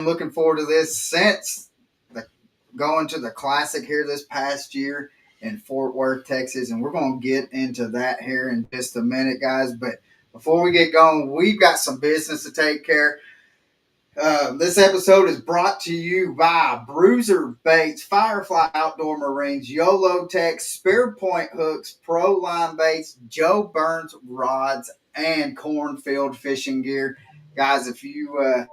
looking forward to this since going to the Classic here this past year in Fort Worth, Texas, and we're going to get into that here in just a minute, guys. But before we get going, we've got some business to take care. This episode is brought to you by Bruiser Baits, FireFly Outdoor Marines, YOLO Tech, Spear Point Hooks, Pro Line Baits, Joe Burns Rods, and Cornfield Fishing Gear. Guys, if you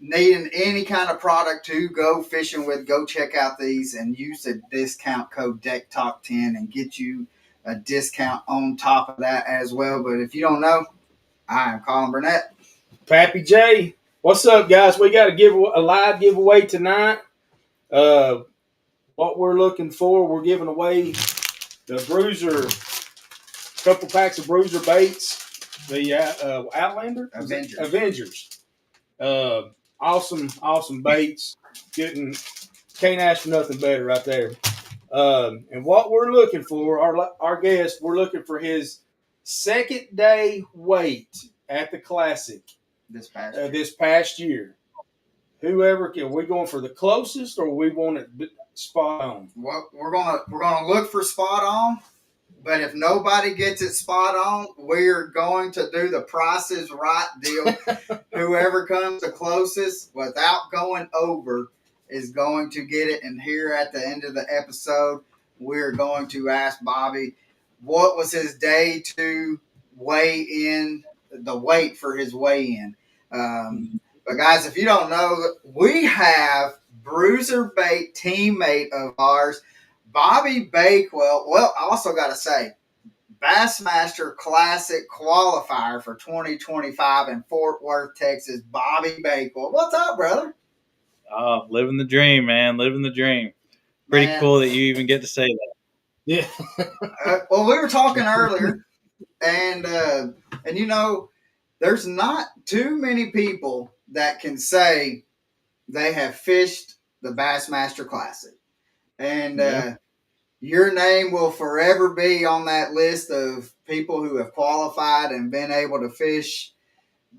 needing any kind of product to go fishing with, go check out these and use the discount code DECKTALK10 and get you a discount on top of that as well. But if you don't know, I am Colin Burnett. Pappy J. What's up, guys? We got a live giveaway tonight. What we're looking for, we're giving away the Bruiser, couple packs of Bruiser baits, the Outlander? Avengers. Awesome baits. Can't ask for nothing better right there. And what we're looking for, our guest, we're looking for his second day weight at the Classic this past year. Whoever are we going for the closest, or we want it spot on? Well, we're gonna look for spot on. But if nobody gets it spot on, we're going to do the Price is Right deal. Whoever comes the closest without going over is going to get it. And here at the end of the episode, we're going to ask Bobby what was his day to weigh in, the weight for his weigh-in. But guys, if you don't know, we have Bruiser Bait teammate of ours, Bobby Bakewell. Well, I also got to say, Bassmaster Classic qualifier for 2025 in Fort Worth, Texas, Bobby Bakewell. What's up, brother? Oh, living the dream, man. Living the dream. Pretty cool that you even get to say that. Yeah. Well, we were talking earlier, and you know, there's not too many people that can say they have fished the Bassmaster Classic. And your name will forever be on that list of people who have qualified and been able to fish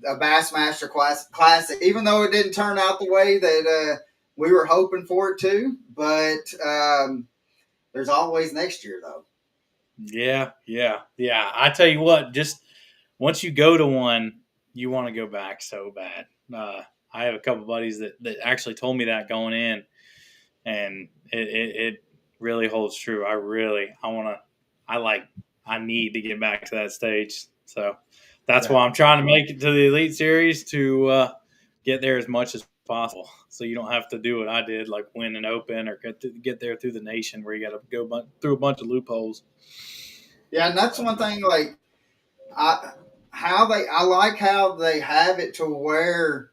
a Bassmaster Classic, even though it didn't turn out the way that we were hoping for it to. But there's always next year, though. Yeah. I tell you what, just once you go to one, you want to go back so bad. I have a couple buddies that actually told me that going in, and it really holds true. I need to get back to that stage. So that's why I'm trying to make it to the Elite Series to get there as much as possible. So you don't have to do what I did, like win an Open or get there through the nation where you got to go through a bunch of loopholes. Yeah, and that's one thing. Like I like how they have it to where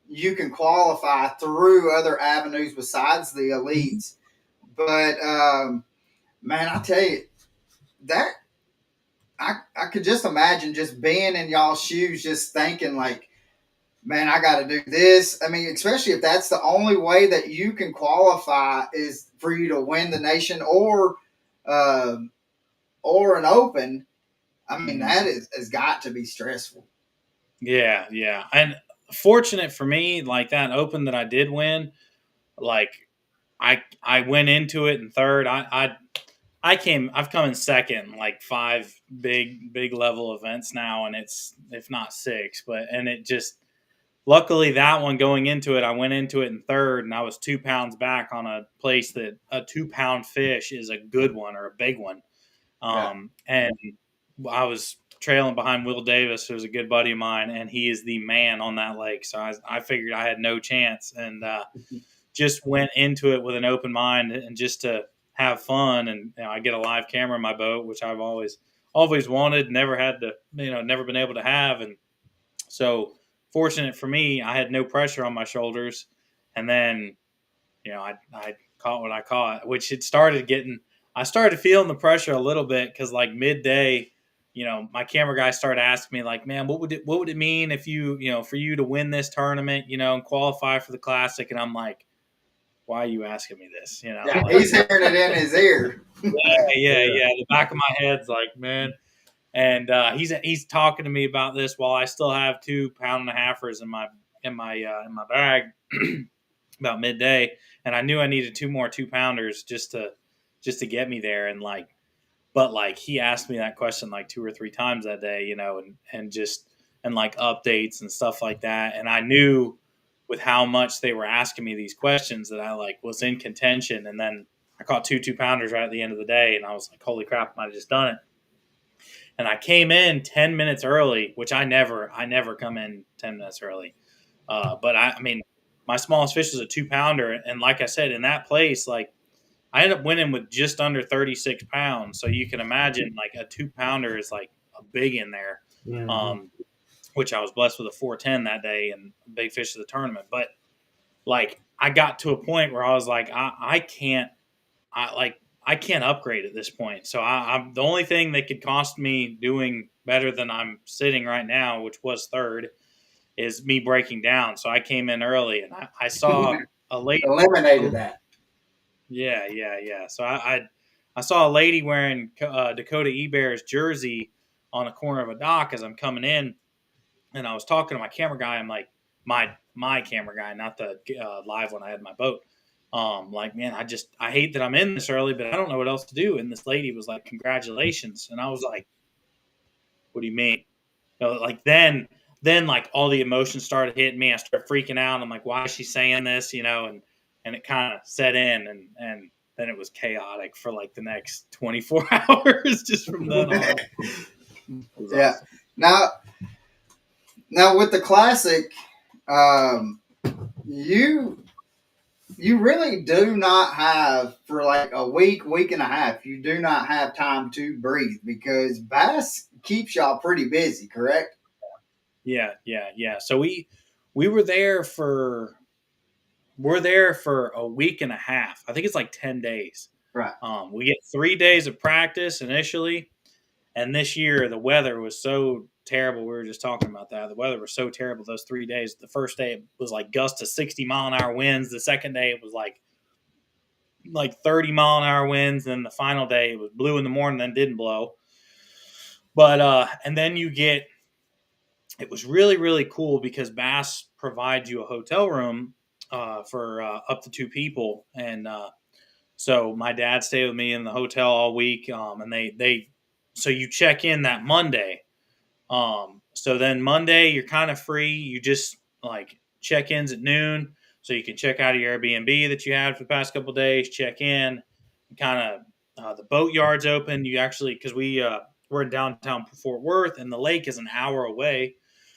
you can qualify through other avenues besides the elites. But man, I tell you, that I could just imagine just being in y'all's shoes, just thinking like, man, I got to do this. I mean, especially if that's the only way that you can qualify is for you to win the nation or an Open. I mean, that has got to be stressful. Yeah. And fortunate for me, like that Open that I did win, like I went into it in third. I've come in second, like 5 big level events now, and it's if not 6, and it just luckily that one going into it, I went into it in third, and I was 2 pounds back on a place that a 2-pound fish is a good one or a big one. And I was trailing behind Will Davis, who's a good buddy of mine, and he is the man on that lake. So I figured I had no chance, and just went into it with an open mind and just to have fun. And I get a live camera in my boat, which I've always wanted, never been able to have. And so fortunate for me, I had no pressure on my shoulders. And then, I caught what I caught, which I started feeling the pressure a little bit because like midday, my camera guy started asking me like, man, what would it mean if for you to win this tournament, and qualify for the Classic? And I'm like, why are you asking me this? Yeah, he's hearing it in his ear. Yeah. The back of my head's like, man. And he's talking to me about this while I still have 2 pound and a halfers in my in my bag about midday, and I knew I needed 2 more 2-pounders just to get me there. And but he asked me that question like 2 or 3 times that day, and like updates and stuff like that. And I knew with how much they were asking me these questions that I was in contention. And then I caught 2 2-pounders right at the end of the day, and I was like, holy crap, I might have just done it. And I came in 10 minutes early, which I never come in 10 minutes early. But I mean, my smallest fish was a 2-pounder. And like I said, in that place, I ended up winning with just under 36 pounds. So you can imagine a 2-pounder is a big in there, which I was blessed with a 410 that day and big fish of the tournament. But I got to a point where I was like, I can't upgrade at this point. So I'm the only thing that could cost me doing better than I'm sitting right now, which was third, is me breaking down. So I came in early, and I saw a lady eliminated that. Yeah. So I saw a lady wearing Dakota eBear's jersey on a corner of a dock as I'm coming in, and I was talking to my camera guy. I'm like, my camera guy, not the live one I had in my boat. Man, I hate that I'm in this early, but I don't know what else to do. And this lady was like, congratulations. And I was like, what do you mean? Then all the emotions started hitting me. I started freaking out. I'm like, why is she saying this? And it kind of set in, and then it was chaotic for the next 24 hours just from then on. Yeah. Awesome. Now with the classic, you really do not have, for a week and a half, you do not have time to breathe because bass keeps y'all pretty busy, correct? Yeah. So we're there for a week and a half. I think it's 10 days. Right. We get 3 days of practice initially, and this year the weather was so terrible. We were just talking about that. The weather was so terrible those 3 days. The first day it was gusts to 60-mile-an-hour winds. The second day it was like 30-mile-an-hour winds. And the final day it was blue in the morning, then didn't blow. But and then it was really, really cool because Bass provides you a hotel room for up to 2 people. And so my dad stayed with me in the hotel all week. And so you check in that Monday. So then Monday you're kind of free. You just check-ins at noon, so you can check out of your Airbnb that you had for the past couple of days. Check in, kind of the boat yard's open. You actually, because we're in downtown Fort Worth, and the lake is an hour away.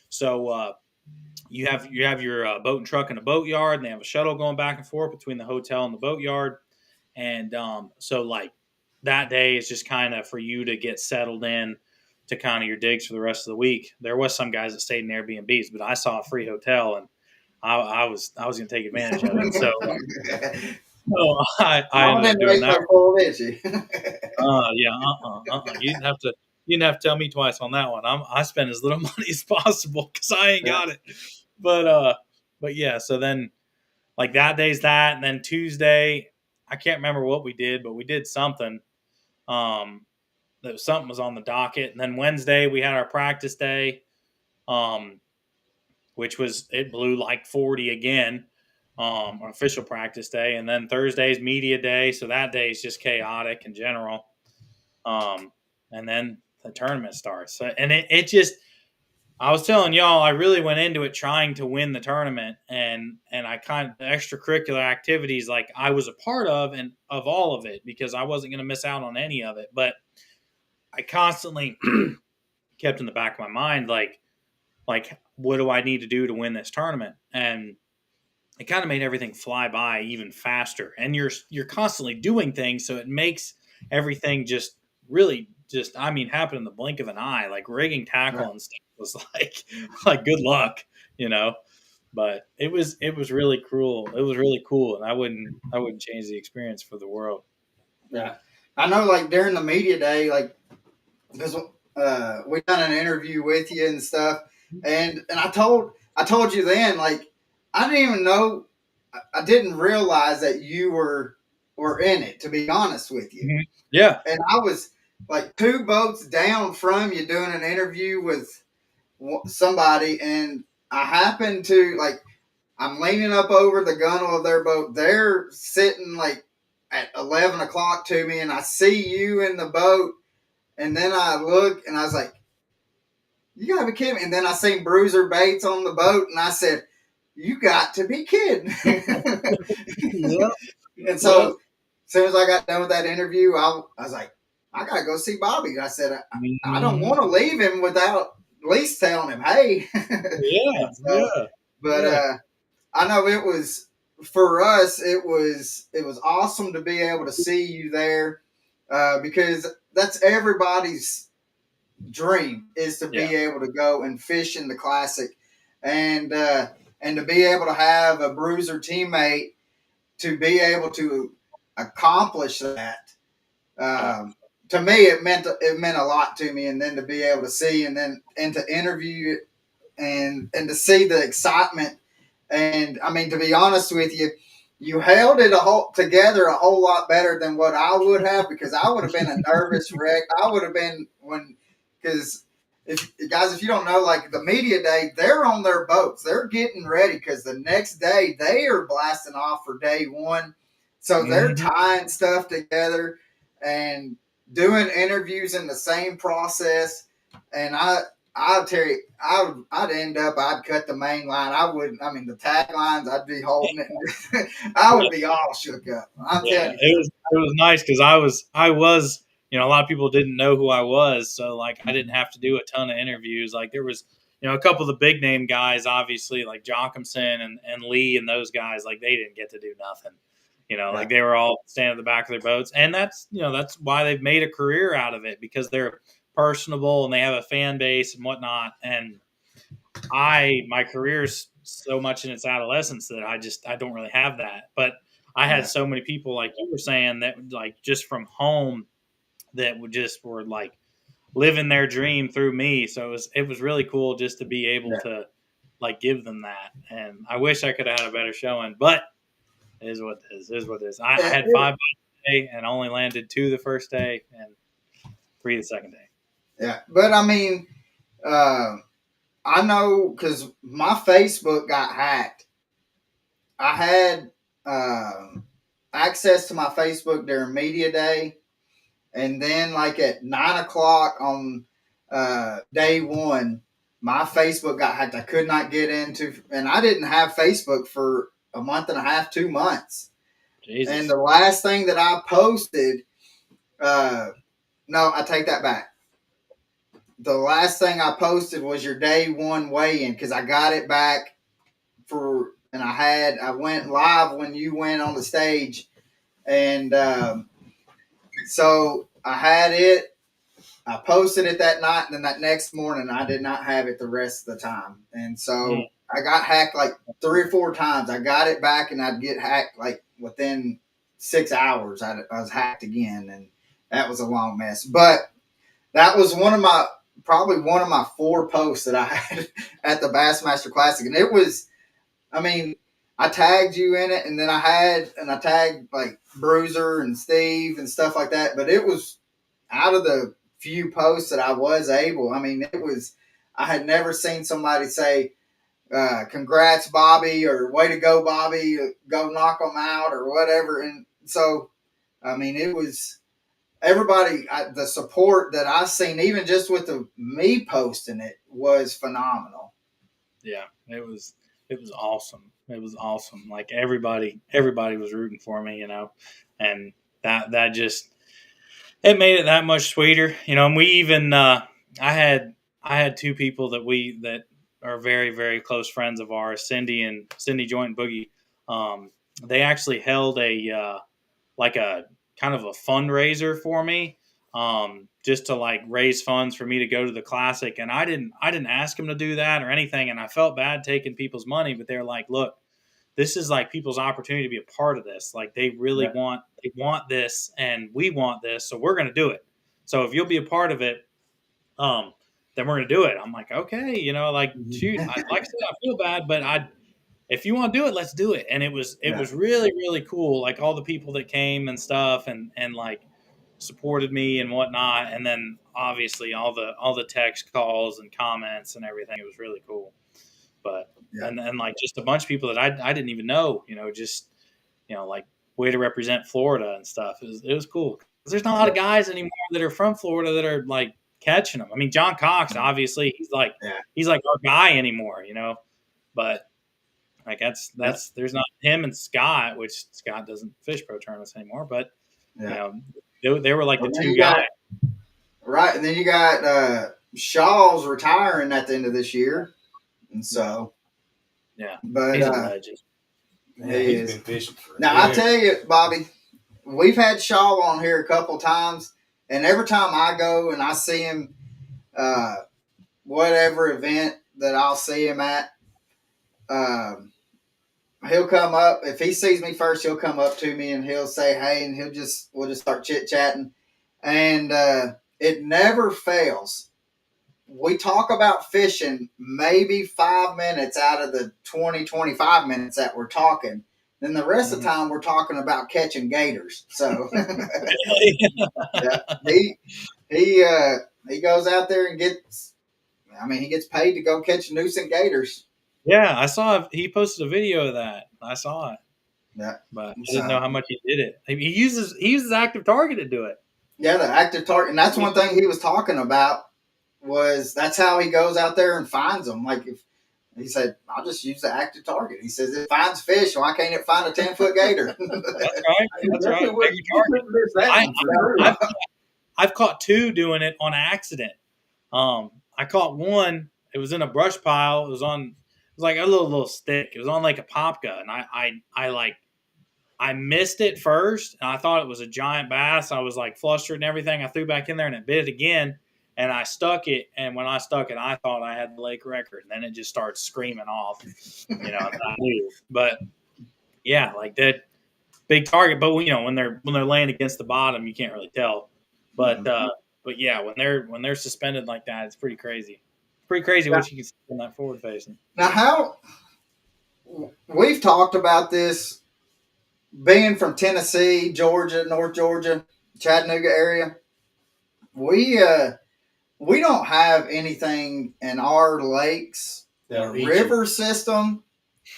So you have your boat and truck in a boat yard, and they have a shuttle going back and forth between the hotel and the boat yard. And so that day is just kind of for you to get settled in to kind of your digs for the rest of the week. There was some guys that stayed in Airbnbs, but I saw a free hotel, and I was going to take advantage of it. So I ended up doing that. You didn't have to tell me twice on that one. I spend as little money as possible because I ain't got it. But yeah. So then that day's that, and then Tuesday, I can't remember what we did, but we did something. Something was on the docket, and then Wednesday we had our practice day, which was, it blew 40 again, our official practice day. And then Thursday's media day, so that day is just chaotic in general. And then the tournament starts. And it just, I was telling y'all, I really went into it trying to win the tournament, and I the extracurricular activities I was a part of, and of all of it, because I wasn't going to miss out on any of it. But I constantly kept in the back of my mind, what do I need to do to win this tournament? And it kind of made everything fly by even faster. And you're constantly doing things, so it makes everything just really happen in the blink of an eye. Rigging tackle and stuff was good luck, But it was really cool. It was really cool, and I wouldn't change the experience for the world. Yeah, I know. During the media day, because we done an interview with you and stuff, and I told you then, I didn't even know, I didn't realize that you were in it, to be honest with you. Mm-hmm. Yeah. And I was 2 boats down from you doing an interview with somebody, and I happened to I'm leaning up over the gunnel of their boat. They're sitting like at 11 o'clock to me, and I see you in the boat. And then I look, and I was like, "You gotta be kidding me!" And then I seen Bruiser Bates on the boat, and I said, "You got to be kidding!" Yeah. And Well, so, as soon as I got done with that interview, I was like, "I gotta go see Bobby." I said, "I don't mhm. want to leave him without at least telling him, hey." Yeah, And so, yeah, but yeah, I know it was for us. It was awesome to be able to see you there because that's everybody's dream is to yeah, be able to go and fish in the classic, and and to be able to have a Bruiser teammate to be able to accomplish that. yeah, To me, it meant a lot to me, and then to be able to see, and to interview, and to see the excitement. And I mean, to be honest with you, you held it together a whole lot better than what I would have, because I would have been a nervous wreck. I would have been because if you don't know, like the media day, they're on their boats, they're getting ready because the next day they are blasting off for day one, so they're mhm, tying stuff together and doing interviews in the same process. And I'll tell you, I'd end up, I'd cut the main line. I wouldn't, I mean, the taglines, I'd be holding it. I yeah, would be all shook up. I'm yeah. telling you. It was nice because I was a lot of people didn't know who I was, so like I didn't have to do a ton of interviews. Like there was a couple of the big name guys, obviously like Jochimson and Lee and those guys, like they didn't get to do nothing. Yeah. Like they were all standing at the back of their boats, and that's why they've made a career out of it because they're personable and they have a fan base and whatnot. And my career's so much in its adolescence that I don't really have that. But I had Yeah. so many people like you were saying that like just from home that were like living their dream through me. So it was really cool just to be able Yeah. to like give them that. And I wish I could have had a better showing, but it is what it is. It is what it is. I Yeah. had 5 day and only landed 2 the first day and 3 the second day. Yeah. But I mean, uh, I know because my Facebook got hacked. I had access to my Facebook during media day, and then like at 9 o'clock on day one, my Facebook got hacked. I could not get into, and I didn't have Facebook for a month and a half, 2 months. And Jesus. the last thing that I posted, uh, no, I take that back. The last thing I posted was your day one weigh in, because I got it back and I went live when you went on the stage, and so I had it. I posted it that night, and then that next morning I did not have it the rest of the time, and Mm, so I got hacked like 3 or 4 times. I got it back, and I'd get hacked like within 6 hours. I was hacked again, and that was a long mess. But that was probably one of my 4 posts that I had at the Bassmaster Classic, and it was, I mean, I tagged you in it, and then I tagged like Bruiser and Steve and stuff like that. But it was out of the few posts that I was able. I mean, I had never seen somebody say, "Congrats, Bobby," or "Way to go, Bobby! Go knock them out," or whatever. And so, I mean, it was everybody. The support that I seen, even just with me posting it, was phenomenal. yeah, it was awesome. It was awesome. Like everybody was rooting for me, and that just it made it that much sweeter, And we even I had 2 people that are very very close friends of ours, Cindy Joint and Boogie. They actually held a like a kind of a fundraiser for me, just to like raise funds for me to go to the classic. And I didn't ask them to do that or anything, and I felt bad taking people's money, but they're like, look, this is like people's opportunity to be a part of this. Like they really Yeah. want this, and we want this, so we're going to do it. So if you'll be a part of it, um, then we're going to do it. I'm like, okay, like shoot, like I said, I feel bad, but if you want to do it, let's do it. And it Yeah. was really really cool. Like all the people that came and stuff, and like supported me and whatnot. And then obviously all the text calls and comments and everything. It was really cool. But Yeah. and like just a bunch of people that I didn't even know, just like way to represent Florida and stuff. It was cool. 'Cause there's not a lot of guys anymore that are from Florida that are like catching them. I mean, John Cox, obviously, he's like our guy anymore, But like there's not him and Scott, which Scott doesn't fish pro tournaments anymore, but Yeah. they were like Well, the then two you guys. Right, and then you got Shaw's retiring at the end of this year, and so Yeah, but he's a legend. Yeah, he he's is. been fishing for Now I tell you, Bobby, we've had Shaw on here a couple times, and every time I go and I see him, whatever event that I'll see him at, he'll come up. If he sees me first, he'll come up to me and he'll say, "Hey," and we'll just start chit chatting, and it never fails. We talk about fishing maybe 5 minutes out of the 20-25 minutes that we're talking. Then the rest of the time we're talking about catching gators. So yeah, he goes out there and he gets paid to go catch nuisance gators. Yeah, I saw he posted a video of that. I saw it, Yeah. but I didn't know how much he did it. He uses active target to do it. Yeah, the active target, and that's one thing he was talking about. That's how he goes out there and finds them. Like if he said, "I'll just use the active target." He says, "It finds fish. Why can't it find a 10-foot gator?" That's right. That's right. I've caught two doing it on accident. I caught one. It was in a brush pile. It was like a little stick. It was on like a popka, and I missed it first, and I thought it was a giant bass. I was like flustered and everything. I threw back in there, and it bit it again, and I stuck it. And when I stuck it, I thought I had the lake record. And then it just started screaming off, I knew. But yeah, like that big target. But when they're laying against the bottom, you can't really tell. But yeah, when they're suspended like that, it's pretty crazy. Pretty crazy what you can see on that forward facing. Now, we've talked about this being from Tennessee, Georgia, North Georgia, Chattanooga area. We don't have anything in our lakes, river system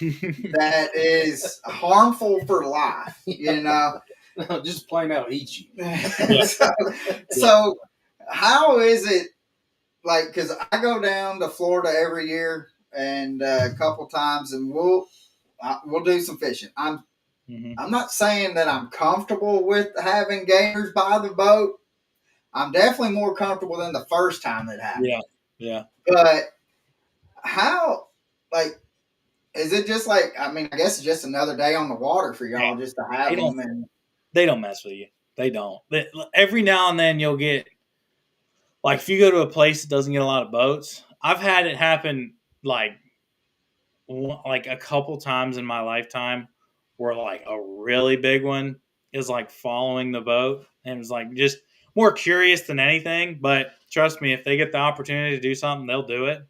that is harmful for life. Just plain out eat you. So how is it like? Because I go down to Florida every year and a couple times, and we'll do some fishing. I'm not saying that I'm comfortable with having gators by the boat. I'm definitely more comfortable than the first time that happened. Yeah. But how, is it just I guess it's just another day on the water for y'all just to have them. They don't mess with you. They don't. Every now and then you'll get, like, if you go to a place that doesn't get a lot of boats, I've had it happen like a couple times in my lifetime where like a really big one is like following the boat and it's like just more curious than anything. But trust me, if they get the opportunity to do something, they'll do it.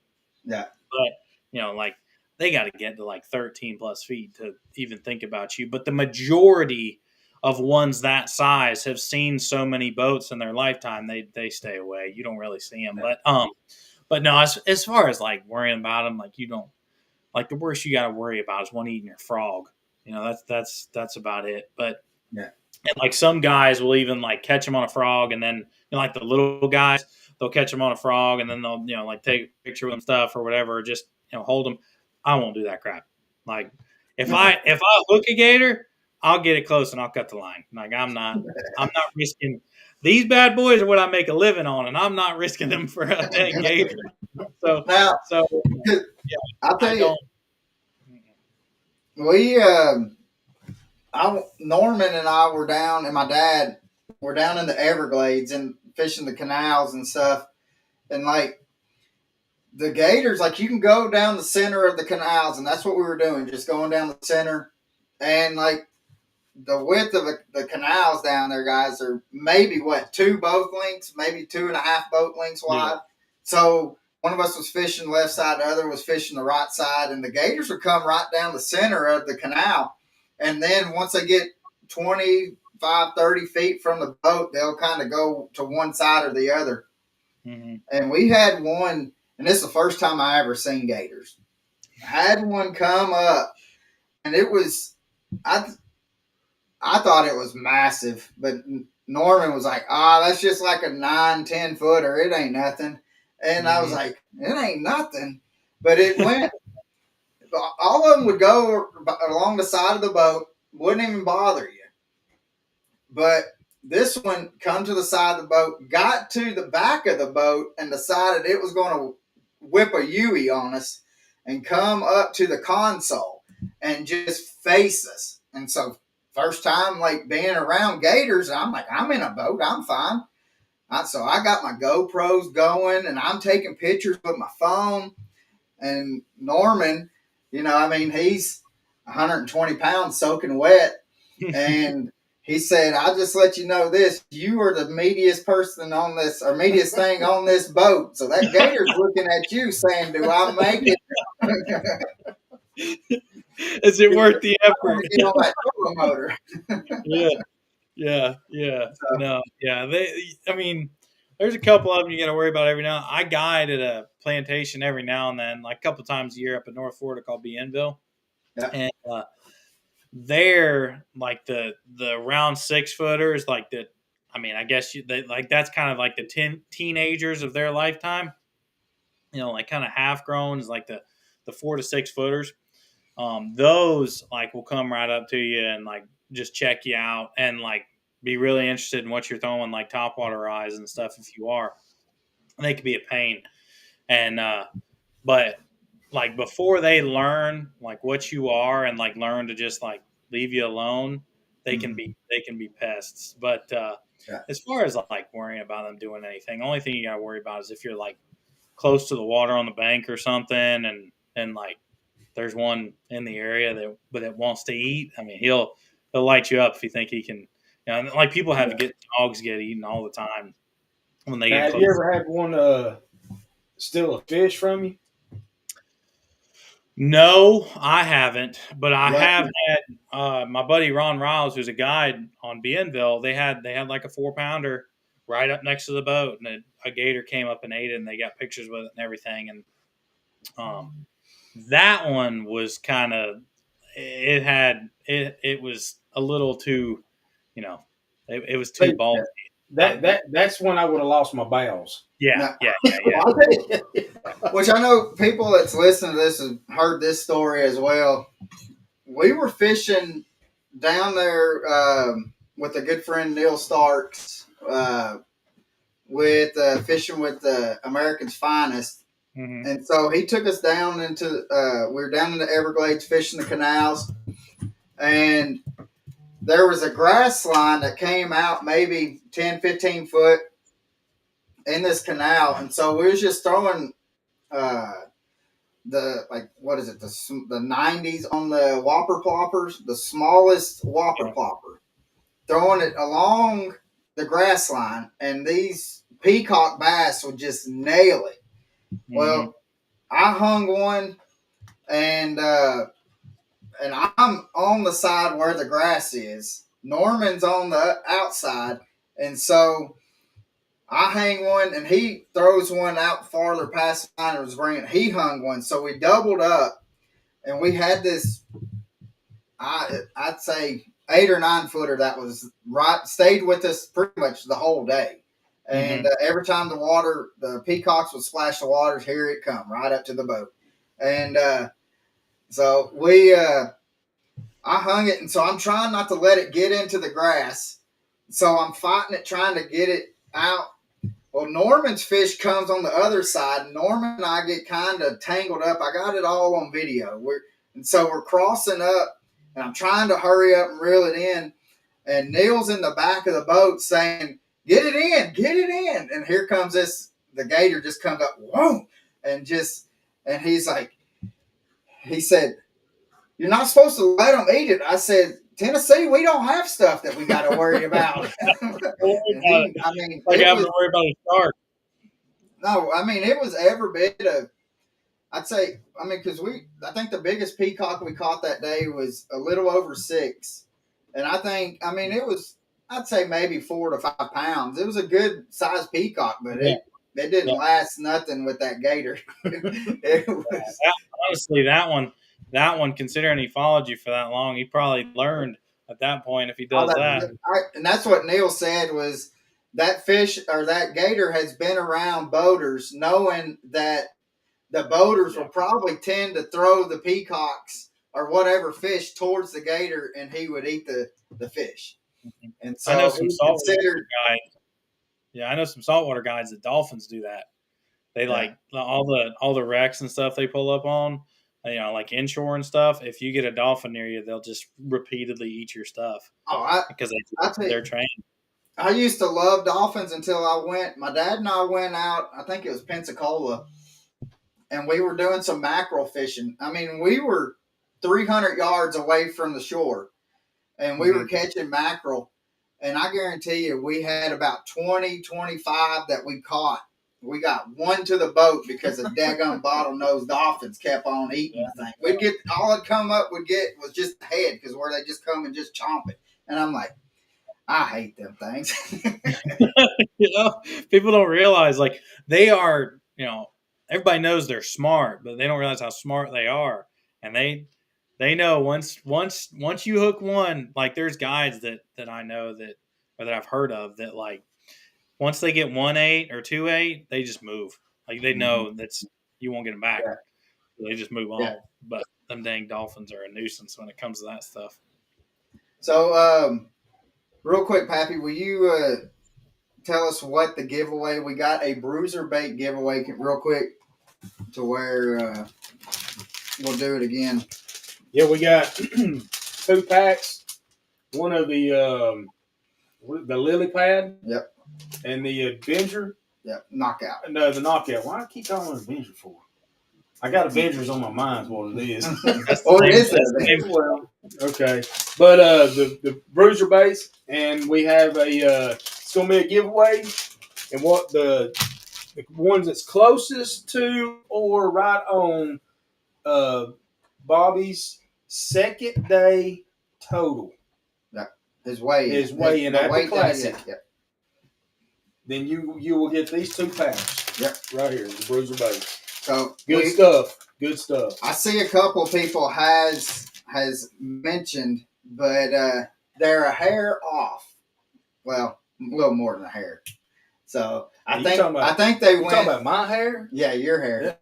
Yeah. But like they got to get to like 13 plus feet to even think about you. But the majority of ones that size have seen so many boats in their lifetime, they stay away. You don't really see them. Yeah. But no, as far as like worrying about them, like you don't. Like the worst you got to worry about is one eating your frog. That's about it. But yeah, and like some guys will even like catch them on a frog, and then like the little guys, they'll catch them on a frog, and then they'll like take a picture with them stuff or whatever, or just hold them. I won't do that crap. Like if I hook a gator, I'll get it close and I'll cut the line. Like I'm not risking. These bad boys are what I make a living on, and I'm not risking them for a dang gator. So yeah, I'll tell you. Norman and I were down, and my dad were down in the Everglades and fishing the canals and stuff. And like the gators, like you can go down the center of the canals, and that's what we were doing, just going down the center. And like the width of the canals down there, guys, are maybe 2 boat lengths, maybe 2.5 boat lengths wide. Yeah. So one of us was fishing the left side, the other was fishing the right side, and the gators would come right down the center of the canal. And then once they get 25, 30 feet from the boat, they'll kind of go to one side or the other. Mm-hmm. And we had one, and this is the first time I ever seen gators. had one come up, and it was I I thought it was massive, but Norman was like, that's just like a 9, 10 footer. It ain't nothing. And I was like, it ain't nothing. But it went, all of them would go along the side of the boat, wouldn't even bother you. But this one come to the side of the boat, got to the back of the boat, and decided it was going to whip a U-ey on us and come up to the console and just face us. And so first time like being around gators, I'm like, I'm in a boat, I'm fine. So I got my GoPros going and I'm taking pictures with my phone. And Norman, he's 120 pounds soaking wet. And he said, I'll just let you know this. You are the meatiest person on this, or meatiest thing on this boat. So that gator's looking at you saying, do I make it? Is it worth the effort? Get on that turbo motor. Yeah. So, No, yeah. There's a couple of them you got to worry about every now. I guide at a plantation every now and then, like a couple times a year up in North Florida called Bienville. yeah. And they're like the round 6-footers, like the. I guess that's kind of like the teenagers of their lifetime. Like kind of half grown is like the 4 to 6 footers. Those like will come right up to you and like just check you out and like be really interested in what you're throwing, like topwater eyes and stuff. If you are, they can be a pain. And but like before they learn like what you are and like learn to just like leave you alone, they can be pests. But Yeah. as far as like worrying about them doing anything, the only thing you got to worry about is if you're like close to the water on the bank or something, and like there's one in the area that wants to eat. He'll light you up if you think he can. Like people have to get dogs get eaten all the time when they Now, get have close. you ever had one steal a fish from you? No, I haven't, but I Lucky. have had my buddy Ron Riles, who's a guide on Bienville. They had like a 4-pounder right up next to the boat, and a gator came up and ate it, and they got pictures with it and everything. And that one was kind of it was a little too, it was too ballsy. That's when I would have lost my bowels. Yeah. Which I know people that's listening to this have heard this story as well. We were fishing down there with a good friend Neil Starks with fishing with the American's Finest. Mm-hmm. And so he took us down into we were down in the Everglades fishing the canals, and there was a grass line that came out maybe 10, 15 foot in this canal. And so we was just throwing the the 90s on the whopper ploppers, the smallest whopper plopper, throwing it along the grass line, and these peacock bass would just nail it. Mm-hmm. Well, I hung one, and I'm on the side where the grass is. Norman's on the outside, and so I hang one, and he throws one out farther past the line and was bringing. He hung one, so we doubled up, and we had this. I'd say 8 or 9 footer that was stayed with us pretty much the whole day, and every time the peacocks would splash the waters, here it come right up to the boat, and so I hung it, and so I'm trying not to let it get into the grass, so I'm fighting it, trying to get it out. Well, Norman's fish comes on the other side. Norman and I get kind of tangled up. I got it all on video. So we're crossing up, and I'm trying to hurry up and reel it in. And Neil's in the back of the boat saying, get it in. And here comes the gator just comes up, whoa, and he's like, he said, you're not supposed to let them eat it. I said, Tennessee, we don't have stuff that we got to worry about. Like having to worry about a shark. No, it was every bit of, I'd say, because I think the biggest peacock we caught that day was a little over 6. And I think, it was, I'd say maybe 4 to 5 pounds. It was a good sized peacock, but it it didn't last nothing with that gator. It was. Honestly, that one, considering he followed you for that long, he probably learned at that point if he does that. And that's what Neil said was that fish or that gator has been around boaters, knowing that the boaters will probably tend to throw the peacocks or whatever fish towards the gator, and he would eat the fish. And so I know some saltwater considered guys. Yeah, I know some saltwater guys that dolphins do that. They like all the wrecks and stuff they pull up on, like inshore and stuff. If you get a dolphin near you, they'll just repeatedly eat your stuff because they're trained. I used to love dolphins until my dad and I went out, I think it was Pensacola, and we were doing some mackerel fishing. I mean, we were 300 yards away from the shore, and we were catching mackerel. And I guarantee you, we had about 20, 25 that we caught. We got one to the boat because the daggone bottlenose dolphins kept on eating the thing. We'd get, all it'd come up would get was just the head, because where they just come and just chomp it. And I'm like, I hate them things. People don't realize, like, they are, everybody knows they're smart, but they don't realize how smart they are. And they know once you hook one, like there's guides that I know that I've heard of that, like, once they get 1-8 or 2-8, they just move. Like, they know you won't get them back. Yeah. So they just move on. But them dang dolphins are a nuisance when it comes to that stuff. So, real quick, Pappy, will you tell us what the giveaway? We got a Bruiser bait giveaway real quick to where we'll do it again. Yeah, we got 2 packs. One of the lily pad. Yep. And the Avenger. Yep. Knockout. No, the knockout. Why do I keep calling it Avenger for? I got Avengers on my mind is what it is. It is that. Okay. But the Bruiser base, and we have it's going to be a giveaway. And what the ones that's closest to or right on Bobby's second day total. His weigh in at the Classic. Yep. Then you will get these 2 packs. Yep. Right here, the Bruiser base. So good stuff. Good stuff. I see a couple of people has mentioned, but they're a hair off. Well, a little more than a hair. So I think they went. You talking about my hair? Yeah, your hair.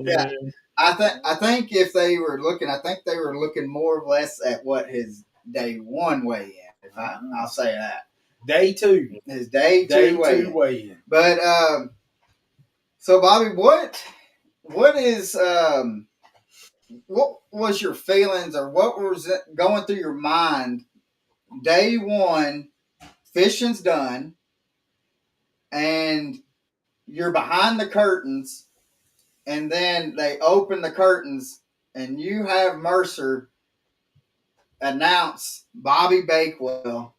Yeah. I think if they were looking, they were looking more or less at what his day 1 weigh in. If I'll say that. Day 2. His day 2 weigh in. But so Bobby, what was your feelings, or what was going through your mind day 1? Fishing's done, and you're behind the curtains. And then they open the curtains, and you have Mercer announce Bobby Bakewell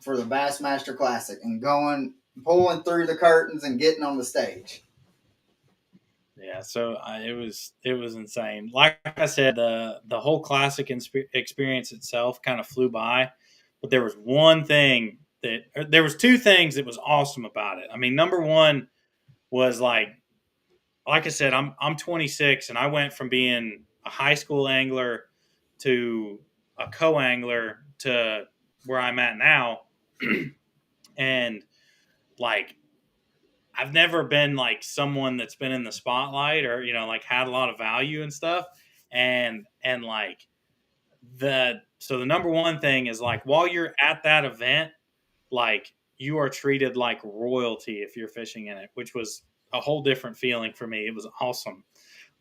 for the Bassmaster Classic and pulling through the curtains and getting on the stage. Yeah, so it was insane. Like I said, the whole Classic experience itself kind of flew by, but there was there was 2 things that was awesome about it. I mean, number 1 was like I said, I'm 26, and I went from being a high school angler to a co-angler to where I'm at now. And like, I've never been like someone that's been in the spotlight or, like had a lot of value and stuff. And like so the number 1 thing is, like, while you're at that event, like, you are treated like royalty if you're fishing in it, which was a whole different feeling for me. It was awesome.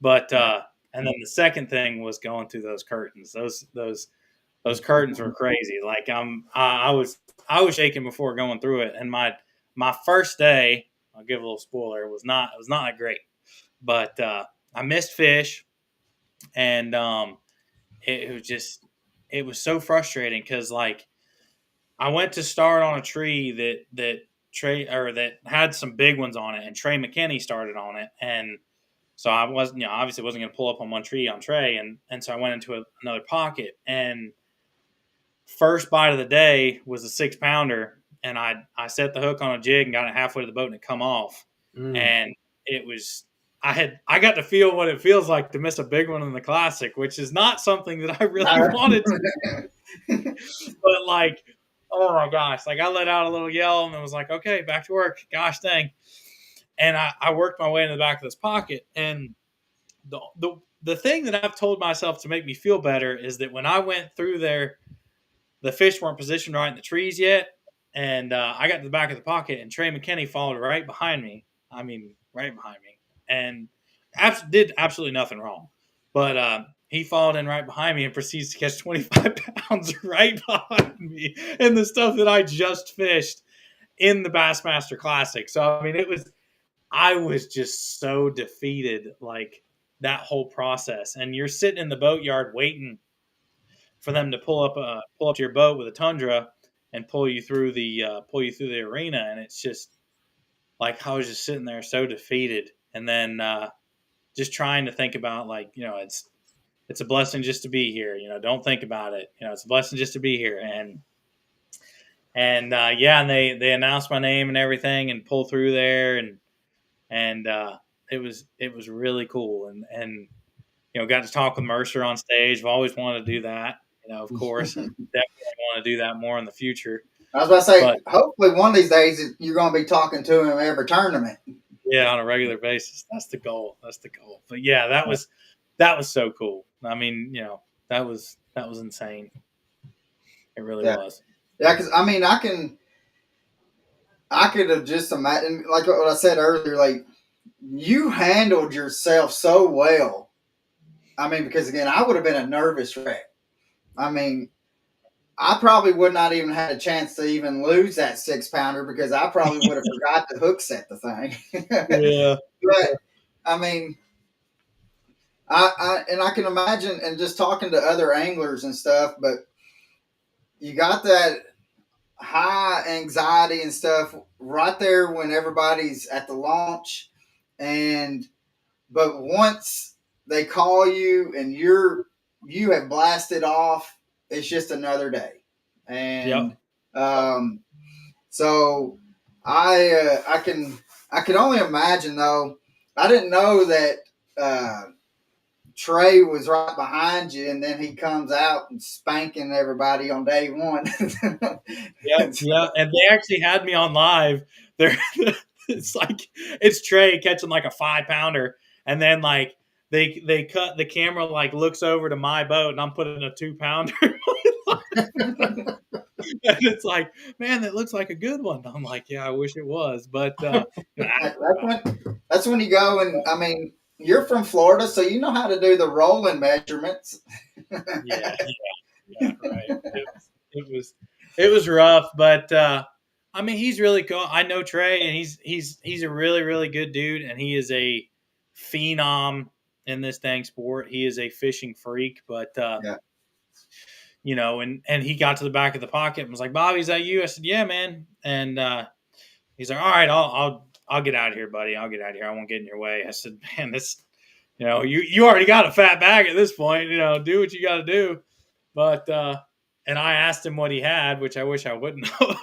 But and then the second thing was going through those curtains. Those curtains were crazy. Like, I was shaking before going through it. And my first day, I'll give a little spoiler, it was not that great. But I missed fish, and it was so frustrating because, like, I went to start on a tree that had some big ones on it, and Trey McKinney started on it, and so I wasn't, obviously wasn't going to pull up on one tree on Trey, and so I went into another pocket, and first bite of the day was a 6-pounder, and I set the hook on a jig and got it halfway to the boat and it come off. And it was I got to feel what it feels like to miss a big one in the classic, which is not something that I really wanted to. But like, oh my gosh, like I let out a little yell and I was like, okay, back to work. Gosh dang. And I worked my way into the back of this pocket. And the thing that I've told myself to make me feel better is that when I went through there, the fish weren't positioned right in the trees yet. And I got to the back of the pocket, and Trey McKinney followed right behind me. I mean, right behind me. And did absolutely nothing wrong. But he followed in right behind me and proceeds to catch 25 pounds right behind me in the stuff that I just fished in the Bassmaster Classic. So, I mean, I was just so defeated, like that whole process. And you're sitting in the boatyard waiting for them to pull up to your boat with a Tundra and pull you through the arena. And it's just like, I was just sitting there so defeated. And then just trying to think about, like, it's a blessing just to be here. Don't think about it. It's a blessing just to be here. And they announced my name and everything and pulled through there. And it was really cool. And got to talk with Mercer on stage. I've always wanted to do that, of course, and definitely want to do that more in the future. I was about to say, hopefully one of these days you're going to be talking to him every tournament. Yeah, on a regular basis. That's the goal. But yeah, that was so cool. I mean, that was insane. It really was. Yeah, because I mean, I could have just imagined, like what I said earlier, like you handled yourself so well. I mean, because again, I would have been a nervous wreck. I mean, I probably would not even had a chance to even lose that 6-pounder because I probably would have forgot to hook set the thing. Yeah. But I mean, I can imagine, and just talking to other anglers and stuff, but you got that high anxiety and stuff right there when everybody's at the launch, but once they call you and you have blasted off, it's just another day. And so I can only imagine, though. I didn't know that Trey was right behind you, and then he comes out and spanking everybody on day one. Yeah, and they actually had me on live. It's Trey catching like a 5-pounder, and then like they cut the camera, like looks over to my boat, and I'm putting a 2-pounder. And it's like, man, that looks like a good one. I'm like, yeah, I wish it was, but that's when you go, and I mean, you're from Florida, so you know how to do the rolling measurements. yeah, right. It was rough, but I mean, he's really cool. I know Trey, and he's a really, really good dude, and he is a phenom in this dang sport. He is a fishing freak, but and he got to the back of the pocket and was like, "Bobby, is that you?" I said, "Yeah, man." And he's like, "All right, I'll get out of here, buddy. I'll get out of here. I won't get in your way." I said, "Man, this, you already got a fat bag at this point. Do what you got to do." But and I asked him what he had, which I wish I wouldn't have,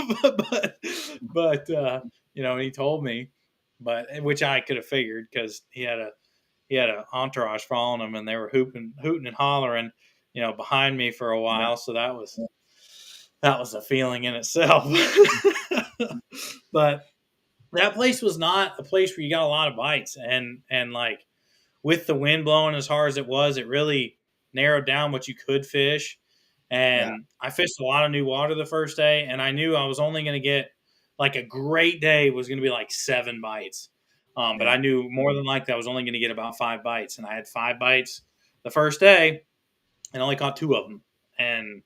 but and he told me, but which I could have figured because he had an entourage following him, and they were hooting and hollering, behind me for a while. So that was a feeling in itself. But that place was not a place where you got a lot of bites, and like with the wind blowing as hard as it was, it really narrowed down what you could fish. And I fished a lot of new water the first day, and I knew I was only going to get, like, a great day was going to be like 7 bites. But I knew more than likely I was only going to get about 5 bites, and I had 5 bites the first day and only caught 2 of them. And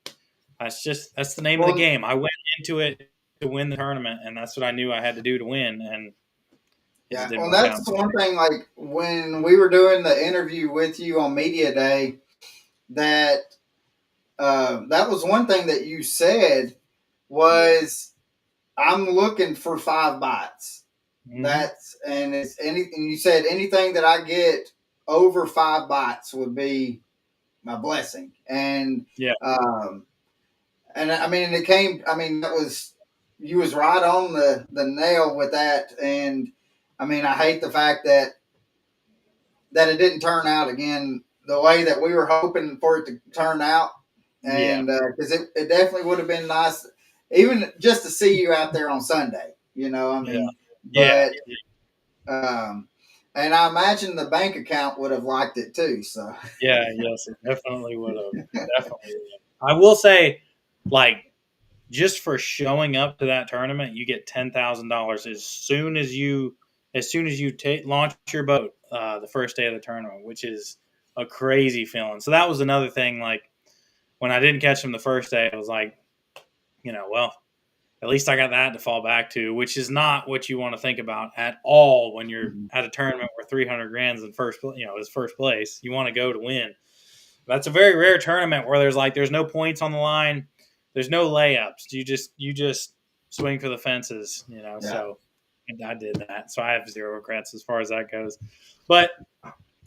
that's the name of the game. I went into it to win the tournament, and that's what I knew I had to do to win. And that's one thing. Like when we were doing the interview with you on Media Day, that was one thing that you said was, "I'm looking for 5 bites." Mm-hmm. And you said anything that I get over 5 bites would be my blessing. And and I mean, that was you was right on the nail with that. And I mean, I hate the fact that it didn't turn out again the way that we were hoping for it to turn out. Yeah. And because it definitely would have been nice, even just to see you out there on Sunday. I Yeah. mean, Yeah. but and I imagine the bank account would have liked it too. So Yeah. Yes, it definitely would have. Definitely. Would have. I will say, like, just for showing up to that tournament, you get $10,000 as soon as you launch your boat the first day of the tournament, which is a crazy feeling. So that was another thing. Like when I didn't catch them the first day, I was like, well, at least I got that to fall back to, which is not what you want to think about at all when you're at a tournament where 300 grand's in is first place. You want to go to win. That's a very rare tournament where there's no points on the line, there's no layups. You just swing for the fences. yeah, So I did that. So I have zero regrets as far as that goes. But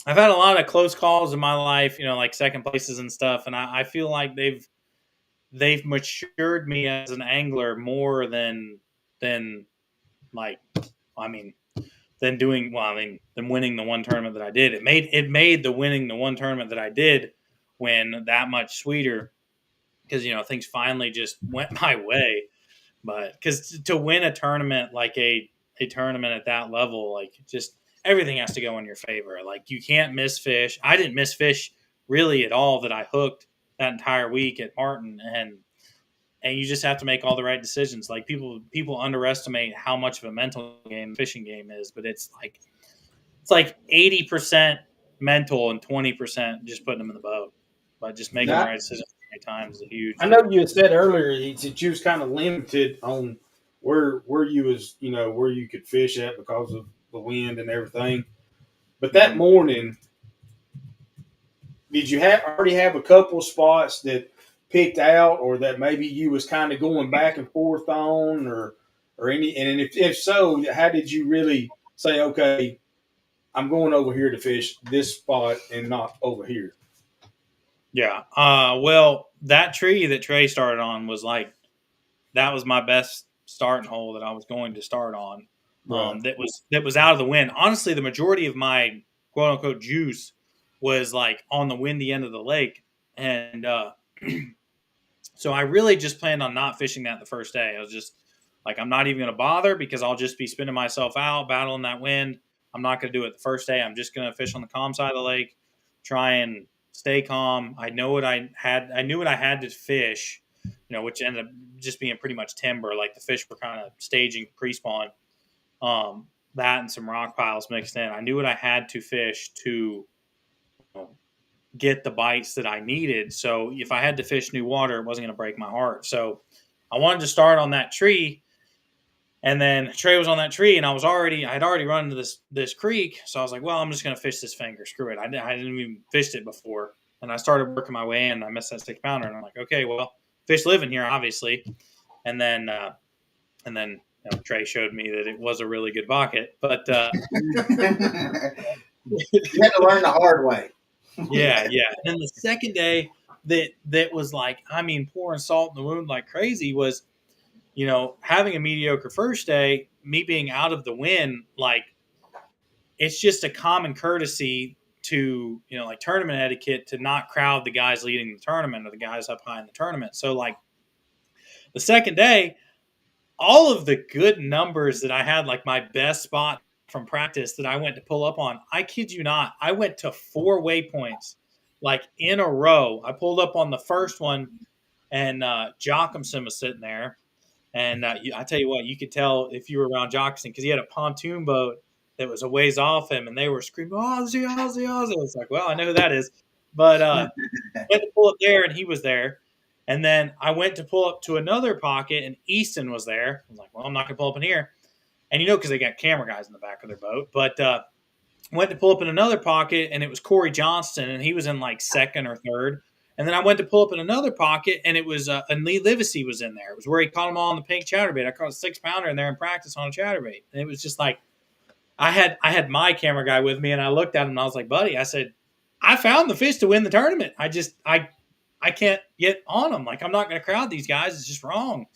I've had a lot of close calls in my life, like second places and stuff, and I feel like they've matured me as an angler more than like I mean than doing well. I mean than winning the one tournament that I did. It made the winning the one tournament that I did win that much sweeter because things finally just went my way. But because to win a tournament like a tournament at that level, like just everything has to go in your favor. Like you can't miss fish. I didn't miss fish really at all that I hooked that entire week at Martin, and you just have to make all the right decisions. Like people underestimate how much of a mental game fishing game is, but it's like 80% mental and 20% just putting them in the boat. But just making the Now, right decisions at the right time is a huge I know deal. you had said earlier that you was kind of limited on where you was where you could fish at because of the wind and everything. But that mhm. morning, did you already have a couple spots that picked out, or that maybe you was kind of going back and forth on, or any? And if so, how did you really say, okay, I'm going over here to fish this spot and not over here? Yeah. Well, that tree that Trey started on was like that was my best starting hole that I was going to start on. Right. That was out of the wind. Honestly, the majority of my quote unquote juice was like on the windy end of the lake, and so I really just planned on not fishing that the first day. I was just like, I'm not even going to bother because I'll just be spinning myself out, battling that wind. I'm not going to do it the first day. I'm just going to fish on the calm side of the lake, try and stay calm. I know what I had. I knew what I had to fish, which ended up just being pretty much timber. Like the fish were kind of staging pre-spawn. That and some rock piles mixed in. I knew what I had to fish to get the bites that I needed. So if I had to fish new water, it wasn't going to break my heart. So I wanted to start on that tree, and then Trey was on that tree, and I had already run into this creek. So I was like, well, I'm just going to fish this finger. Screw it. I didn't even fished it before, and I started working my way in. I missed that 6 pounder, and I'm like, okay, well, fish live in here, obviously. And then Trey showed me that it was a really good bucket, but You had to learn the hard way. yeah. And then the second day that was like, I mean, pouring salt in the wound like crazy was, having a mediocre first day, me being out of the wind, like it's just a common courtesy to, like tournament etiquette to not crowd the guys leading the tournament or the guys up high in the tournament. So like the second day, all of the good numbers that I had, like my best spot from practice that I went to pull up on, I kid you not, I went to 4 waypoints like in a row. I pulled up on the first one, and Jockimson was sitting there. And I tell you what, you could tell if you were around Jockimson because he had a pontoon boat that was a ways off him, and they were screaming, Ozzy, Ozzy, Ozzy. It's like, well, I know who that is. But went to pull up there, and he was there. And then I went to pull up to another pocket, and Easton was there. I was like, well, I'm not going to pull up in here. And because they got camera guys in the back of their boat. But went to pull up in another pocket, and it was Corey Johnston, and he was in like second or third. And then I went to pull up in another pocket, and it was and Lee Livesey was in there. It was where he caught them all on the pink chatterbait. I caught a 6 pounder in there in practice on a chatterbait. And it was just like I had my camera guy with me, and I looked at him, and I was like, buddy, I said, I found the fish to win the tournament. I can't get on them. Like, I'm not going to crowd these guys. It's just wrong.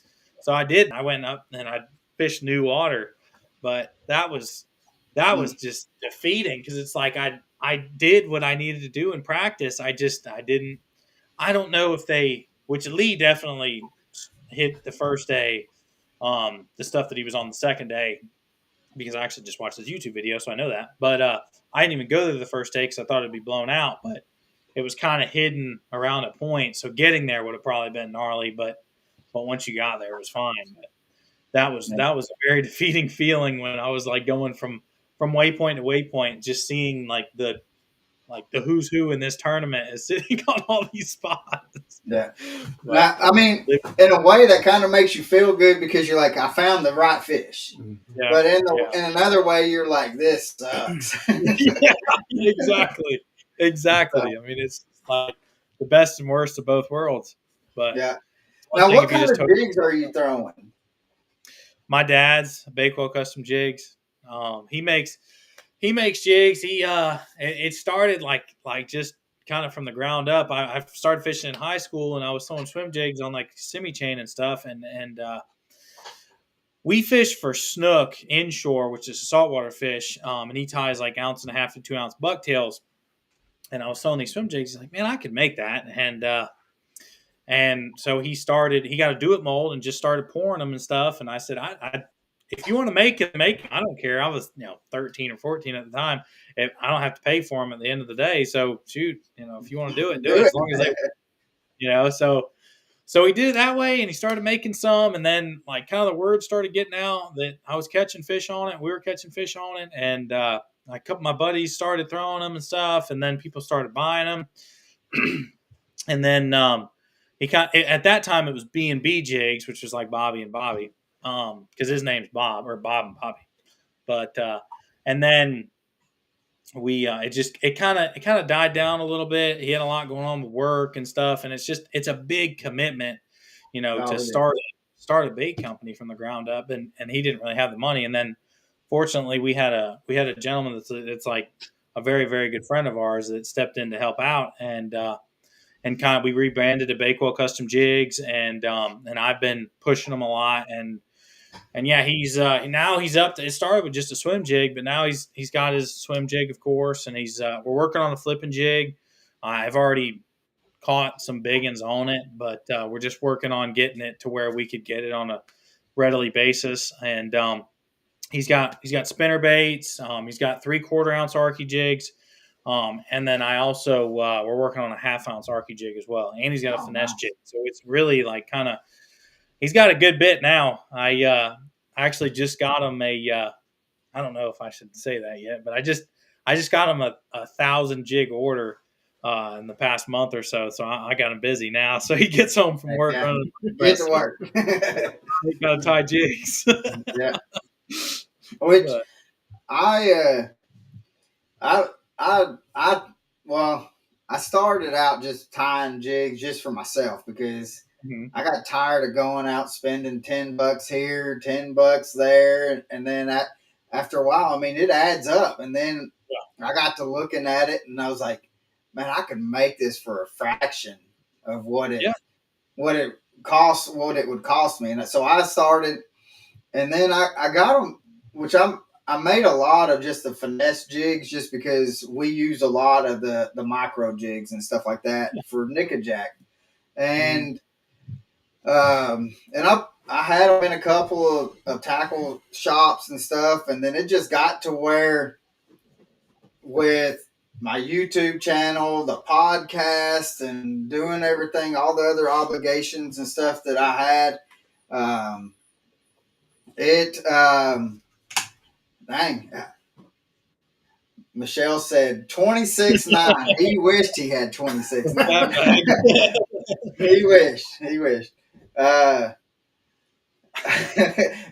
So I did. I went up and I fished new water, but that was just defeating because it's like I did what I needed to do in practice. I didn't. I don't know if which Lee definitely hit the first day. The stuff that he was on the second day, because I actually just watched his YouTube video, so I know that. But I didn't even go there the first day because I thought it'd be blown out. But it was kind of hidden around a point, so getting there would have probably been gnarly. But once you got there, it was fine. But that was a very defeating feeling when I was like going from waypoint to waypoint, just seeing like the who's who in this tournament is sitting on all these spots. Yeah. Now, I mean, in a way that kind of makes you feel good because you're like, I found the right fish. Yeah, but in another way, you're like, this sucks. Yeah, exactly. I mean, it's like the best and worst of both worlds. But yeah. Now, what kind of jigs are you throwing? My dad's Bakewell Custom Jigs. He makes jigs. It started like just kind of from the ground up. I started fishing in high school and I was throwing swim jigs on like semi chain and stuff. And we fish for snook inshore, which is a saltwater fish. And he ties like 1.5 to 2 ounce bucktails. And I was selling these swim jigs. He's like, man, I could make that. And so he got a do it mold and just started pouring them and stuff. And I said, if you want to make it, I don't care. I was, 13 or 14 at the time. I don't have to pay for them at the end of the day. So shoot, if you want to do it, do it as long as they, so he did it that way and he started making some. And then like kind of the word started getting out that I was catching fish on it. We were catching fish on it. And, a couple of my buddies started throwing them and stuff. And then people started buying them. And then, at that time it was B&B jigs, which was like Bobby and Bobby. Because his name's Bob and Bobby, but and then it kind of died down a little bit. He had a lot going on with work and stuff, and it's a big commitment, to start a bait company from the ground up, and he didn't really have the money. And then fortunately we had a gentleman that's like a very, very good friend of ours that stepped in to help out, and kind of we rebranded to Bakewell Custom Jigs, and I've been pushing them a lot, and yeah, he's now he's up to. It started with just a swim jig, but now he's got his swim jig, of course, and we're working on a flipping jig. I've already caught some big uns on it, but we're just working on getting it to where we could get it on a readily basis. And he's got spinner baits. He's got 3/4 ounce Arky jigs. And then I also we're working on a 1/2 ounce Arky jig as well, and he's got a finesse jig. So it's really like kind of. He's got a good bit now. I actually just got him I don't know if I should say that yet, but I just got him a 1,000 jig order in the past month or so. So I got him busy now. So he gets home from work running. Get to work. He got to tie jigs. Yeah. Which I started out just tying jigs just for myself because I got tired of going out spending $10 here, $10 there, and then after a while, I mean, it adds up. And then I got to looking at it, and I was like, man, I could make this for a fraction of what it would cost me. And so I started, and then I got them, which I made a lot of just the finesse jigs just because we use a lot of the micro jigs and stuff like that for nickajack. And I had them in a couple of tackle shops and stuff, and then it just got to where with my YouTube channel, the podcast, and doing everything, all the other obligations and stuff that I had, dang. Michelle said 26.9. He wished he had 26.9. He wished.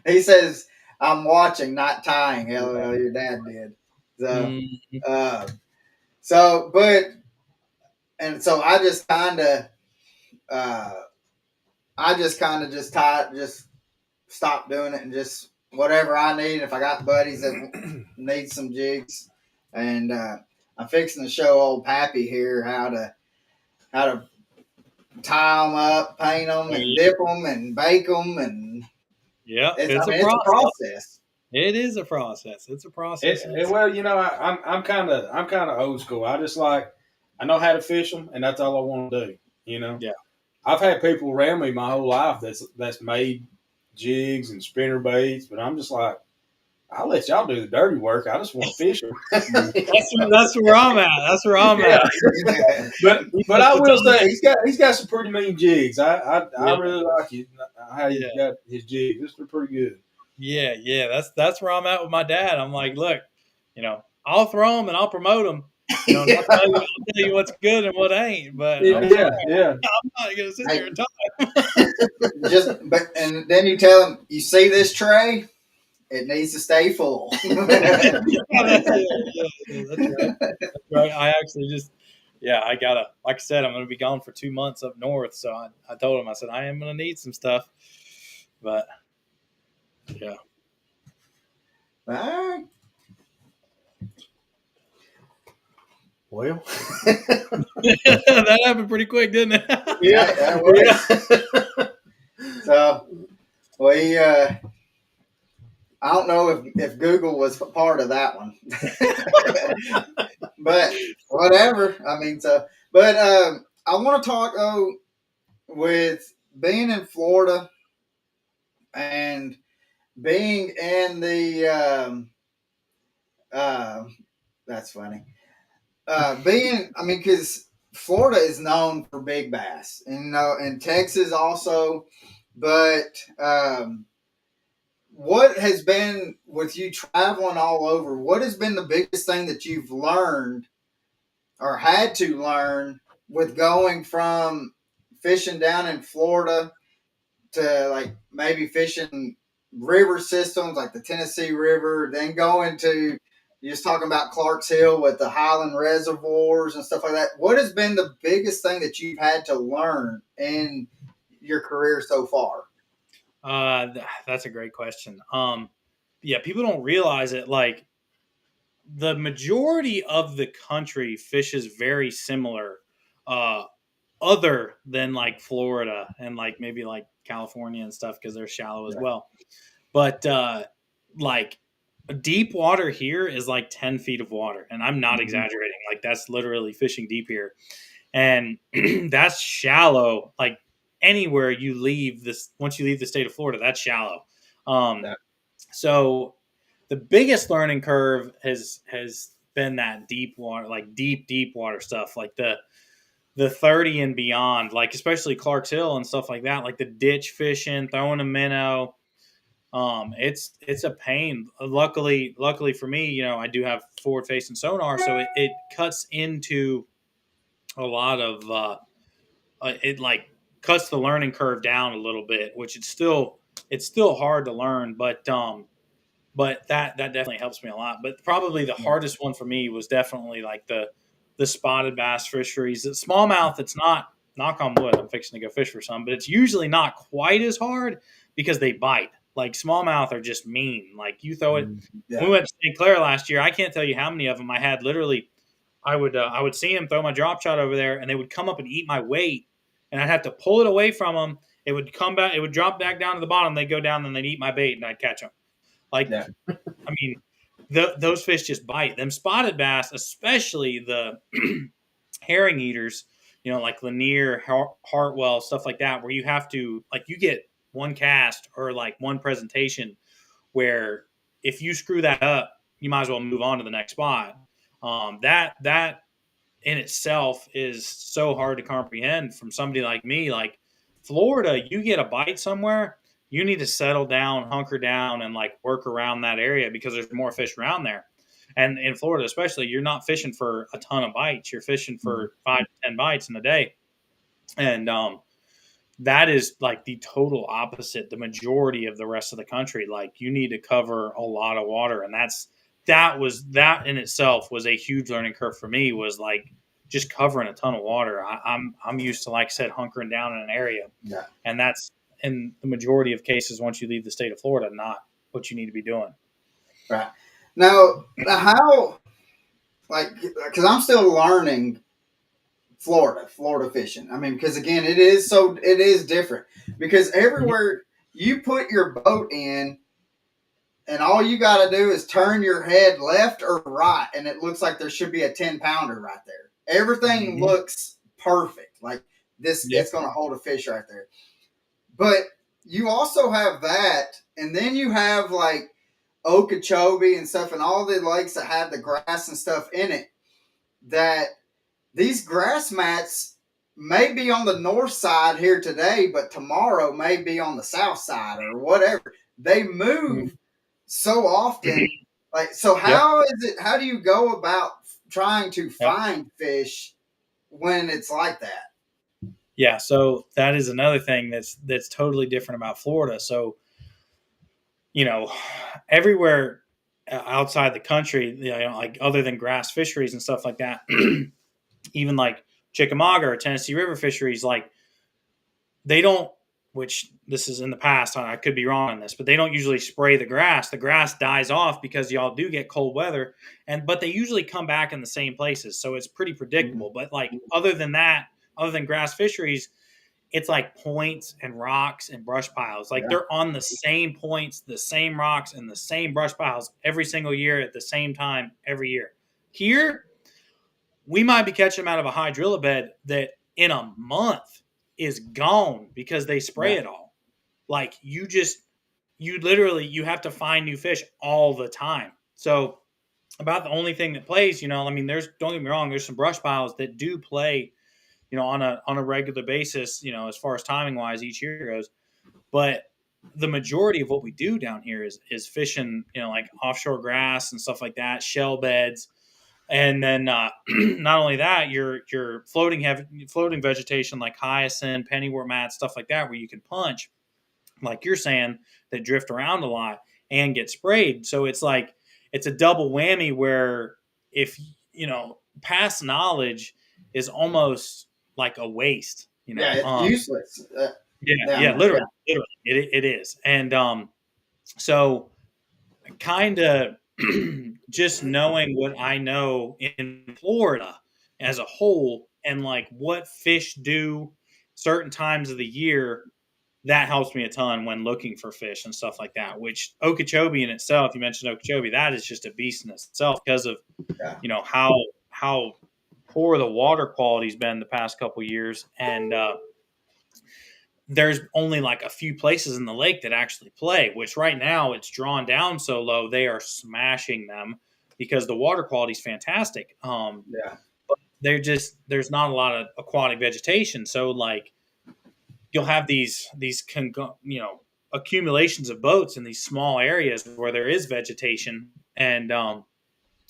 He says, I'm watching, not tying. LOL, your dad did. So, I just kind of just stopped doing it and just whatever I need. If I got buddies that need some jigs, and I'm fixing to show old Pappy here how to tie them up, paint them, and dip them, and bake them, and Yeah, It's a a process. It is a process. It's a process. Well, I'm kind of old school. I know how to fish them, and that's all I want to do. Yeah. I've had people around me my whole life that's made jigs and spinner baits, but I'm just like, I'll let y'all do the dirty work. I just want to fish them. That's where I'm at. That's where I'm at. But I will say he's got some pretty mean jigs. I really like how he got his jigs. They're pretty good. Yeah. That's where I'm at with my dad. I'm like, look, I'll throw them and I'll promote them. I'll tell you what's good and what ain't. But I'm not gonna sit there and talk. And then you tell him, you see this tray, it needs to stay full. That's right. I actually I gotta, like I said, I'm gonna be gone for 2 months up north. So I told him, I said, I am gonna need some stuff. But yeah. All right. Well, that happened pretty quick, didn't it? Yeah, that was. So I don't know if Google was part of that one, but whatever. I mean, but I want to talk with being in Florida and being in the that's funny. Because Florida is known for big bass, and Texas also. But what has been with you traveling all over? What has been the biggest thing that you've learned or had to learn with going from fishing down in Florida to like maybe fishing river systems like the Tennessee River, then going to you're just talking about Clark's Hill with the Highland reservoirs and stuff like that. What has been the biggest thing that you've had to learn in your career so far? That's a great question. People don't realize it. Like the majority of the country fishes very similar, other than like Florida and like maybe like California and stuff because they're shallow as well. But like deep water here is like 10 feet of water, and I'm not exaggerating. Like that's literally fishing deep here, and that's shallow. Like anywhere you leave this, once you leave the state of Florida, that's shallow. So the biggest learning curve has been that deep water, like deep water stuff, like the 30 and beyond, like especially Clark's Hill and stuff like that, like the ditch fishing, throwing a minnow. It's a pain. Luckily for me, I do have forward facing sonar, so it cuts into a lot of it like cuts the learning curve down a little bit, which it's still hard to learn, but that definitely helps me a lot. But probably the hardest one for me was definitely like the spotted bass fisheries. The smallmouth, it's not, knock on wood, I'm fixing to go fish for some, but it's usually not quite as hard because they bite. Like smallmouth are just mean. Like you throw it. We went to St. Clair last year. I can't tell you how many of them I had. Literally, I would see them throw my drop shot over there, and they would come up and eat my weight, and I'd have to pull it away from them. It would come back. It would drop back down to the bottom. They'd go down, and they'd eat my bait, and I'd catch them. Like, I mean, those fish just bite. Them spotted bass, especially the herring eaters, like Lanier, Hartwell, stuff like that, where you have to, like, you get one cast or like one presentation where if you screw that up, you might as well move on to the next spot. That in itself is so hard to comprehend from somebody like me. Like Florida, you get a bite somewhere, you need to settle down, hunker down, and like work around that area because there's more fish around there. And in Florida, especially, you're not fishing for a ton of bites. You're fishing for 5 to 10 bites in a day. And that is like the total opposite. The majority of the rest of the country, like you need to cover a lot of water. And that in itself was a huge learning curve for me, was like just covering a ton of water. I'm used to, like I said, hunkering down in an area. Yeah. And that's, in the majority of cases, once you leave the state of Florida, not what you need to be doing. Right. Now how, like, because I'm still learning Florida fishing. I mean, because again, it is different because everywhere you put your boat in, and all you got to do is turn your head left or right, and it looks like there should be a 10-pounder right there. Everything Mm-hmm. looks perfect. Like this, Yep. it's going to hold a fish right there. But you also have that, and then you have like Okeechobee and stuff, and all the lakes that have the grass and stuff in it. That these grass mats may be on the north side here today, but tomorrow may be on the south side or whatever. They Mm-hmm. move so often. Like, so Yep. how is it? How do you go about trying to Yep. find fish when it's like that? Yeah. So that is another thing that's totally different about Florida. So, everywhere outside the country, like other than grass fisheries and stuff like that, even like Chickamauga or Tennessee River fisheries, like they don't, which this is in the past, I could be wrong on this, but they don't usually spray the grass. The grass dies off because y'all do get cold weather, but they usually come back in the same places. So it's pretty predictable. But like other than that, other than grass fisheries, it's like points and rocks and brush piles. Like Yeah. they're on the same points, the same rocks, and the same brush piles every single year at the same time every year. Here, we might be catching them out of a hydrilla bed that in a month is gone because they spray it all. Like you literally, you have to find new fish all the time. So about the only thing that plays, I mean, don't get me wrong, there's some brush piles that do play, on a regular basis, as far as timing wise each year goes. But the majority of what we do down here is fishing, like offshore grass and stuff like that, shell beds. And then not only that, your floating vegetation like hyacinth, pennywort mats, stuff like that, where you can punch, like you're saying, that drift around a lot and get sprayed. So it's like it's a double whammy where if past knowledge is almost like a waste. Yeah, it's useless. Yeah, literally, it is. And so kind of just knowing what I know in Florida as a whole and like what fish do certain times of the year, that helps me a ton when looking for fish and stuff like that. Which Okeechobee in itself, you mentioned Okeechobee, that is just a beast in itself because of how poor the water quality's been the past couple years. And there's only like a few places in the lake that actually play, which right now it's drawn down so low they are smashing them because the water quality is fantastic. But there's not a lot of aquatic vegetation, so like you'll have these accumulations of boats in these small areas where there is vegetation, and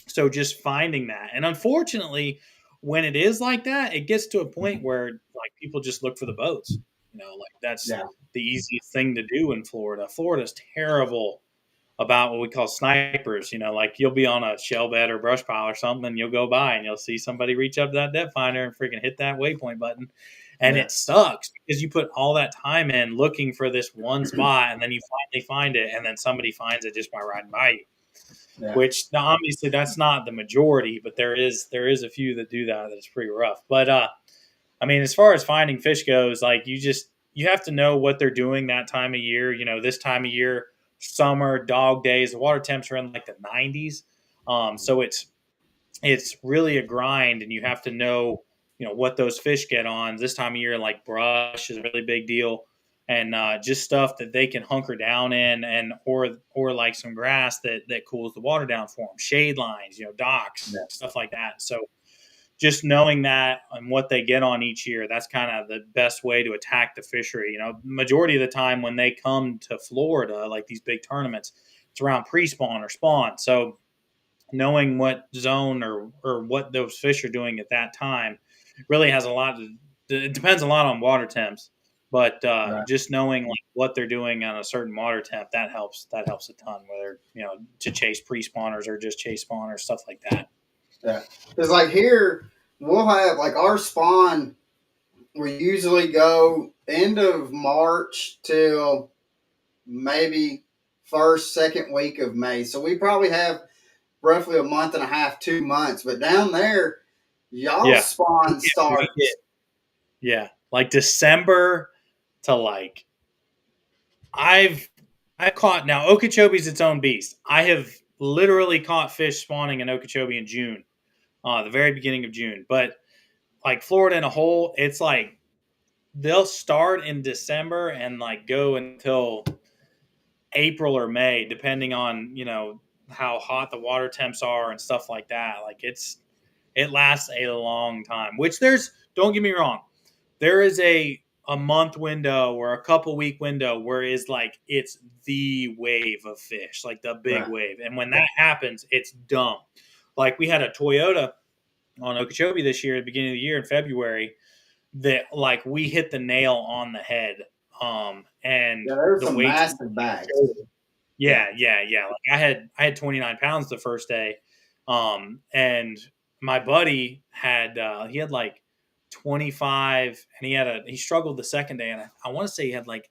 so just finding that. And unfortunately, when it is like that, it gets to a point where like people just look for the boats. Like that's the easiest thing to do in Florida. Florida's terrible about what we call snipers. Like you'll be on a shell bed or brush pile or something, and you'll go by and you'll see somebody reach up to that depth finder and freaking hit that waypoint button. And it sucks because you put all that time in looking for this one spot, and then you finally find it, and then somebody finds it just by riding by you. Yeah. Which now obviously that's not the majority, but there is a few that do that. That's pretty rough. But I mean, as far as finding fish goes, like you have to know what they're doing that time of year. This time of year, summer, dog days, the water temps are in like the 90s. So it's really a grind, and you have to know what those fish get on this time of year. Like brush is a really big deal, and just stuff that they can hunker down in, and or like some grass that cools the water down for them. Shade lines, docks, stuff like that. So just knowing that and what they get on each year, that's kind of the best way to attack the fishery. Majority of the time when they come to Florida, like these big tournaments, it's around pre-spawn or spawn. So knowing what zone or what those fish are doing at that time really has a lot to, it depends a lot on water temps, but just knowing like what they're doing on a certain water temp, that helps a ton, whether to chase pre-spawners or just chase spawners, stuff like that. Yeah, because like here we'll have like our spawn. We usually go end of March till maybe first, second week of May. So we probably have roughly a month and a half, 2 months. But down there, y'all spawn starts. Like December to like I've caught now. Okeechobee's its own beast. I have literally caught fish spawning in Okeechobee in June, the very beginning of June. But like Florida in a whole, it's like they'll start in December and like go until April or May, depending on how hot the water temps are and stuff like that. Like it lasts a long time. Which don't get me wrong, there is a month window or a couple week window where it's the wave of fish, like the big wave. And when that happens, it's dumb. Like we had a Toyota on Okeechobee this year at the beginning of the year in February that like we hit the nail on the head. And there's the some weight, massive bags. yeah. Like I had 29 pounds the first day. And my buddy he had like 25, and he struggled the second day, and I want to say he had like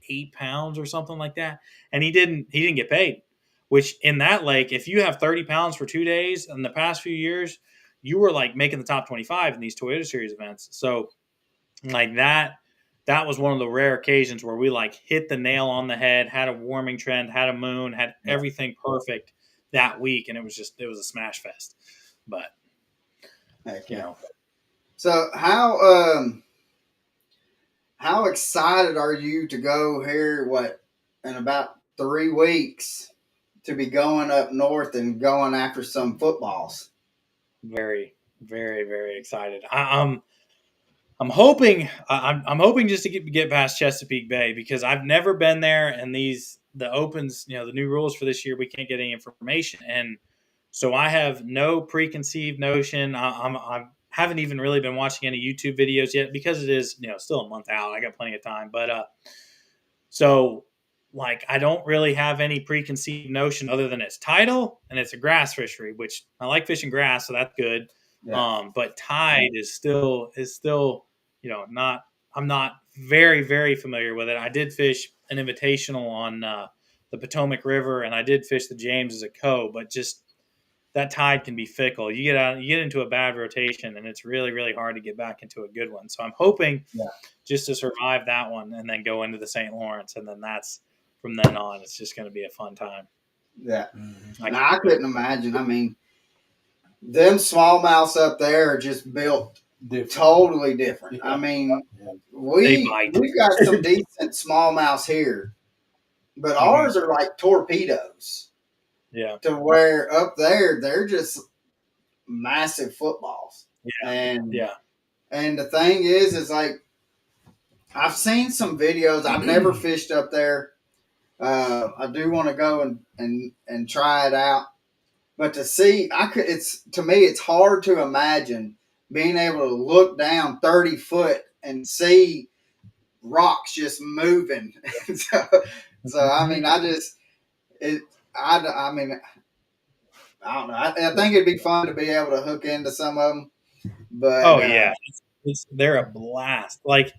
8 pounds or something like that, and he didn't get paid. Which in that lake, if you have 30 pounds for 2 days in the past few years, you were like making the top 25 in these Toyota Series events. So like that was one of the rare occasions where we like hit the nail on the head, had a warming trend, had a moon, had everything perfect that week, and it was a smash fest. But Heck yeah. So how excited are you to go here? In about 3 weeks to be going up north and going after some footballs? very, very, very excited. I'm hoping I'm hoping just to get past Chesapeake Bay, because I've never been there, and the opens, the new rules for this year, we can't get any information, and so I have no preconceived notion. I haven't even really been watching any YouTube videos yet, because it is still a month out. I got plenty of time, but so like I don't really have any preconceived notion other than it's tidal and it's a grass fishery, which I like fishing grass, so that's good. Yeah. But tide is still not. I'm not very, very familiar with it. I did fish an invitational on the Potomac River, and I did fish the James as a co, but just that tide can be fickle. You get into a bad rotation, and it's really, really hard to get back into a good one. So I'm hoping just to survive that one and then go into the St. Lawrence, and then from then on, it's just going to be a fun time. Yeah, I couldn't imagine. I mean, them smallmouths up there are just built totally different. Yeah. I mean, we've got some decent smallmouths here, but ours are like torpedoes. Yeah. To where up there, they're just massive footballs. Yeah. And the thing is like, I've seen some videos. I've never fished up there. I do want to go and try it out. But to see, to me, it's hard to imagine being able to look down 30 foot and see rocks just moving. so I mean, I mean, I don't know. I think it'd be fun to be able to hook into some of them. But yeah, they're a blast. Like,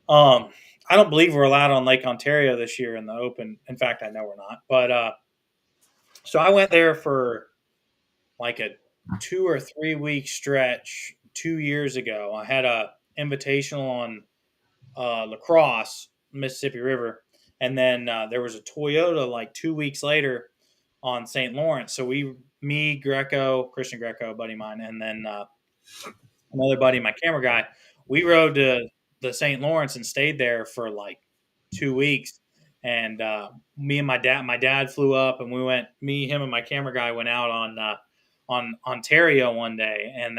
I don't believe we're allowed on Lake Ontario this year in the open. In fact, I know we're not. But so I went there for like a 2 or 3 week stretch 2 years ago. I had a invitational on La Crosse, Mississippi River, and then there was a Toyota like 2 weeks later on St. Lawrence. So me, Christian Greco, a buddy of mine, and then another buddy, my camera guy, we rode to the St. Lawrence and stayed there for like 2 weeks. And me and my dad flew up, and him and my camera guy went out on Ontario one day, and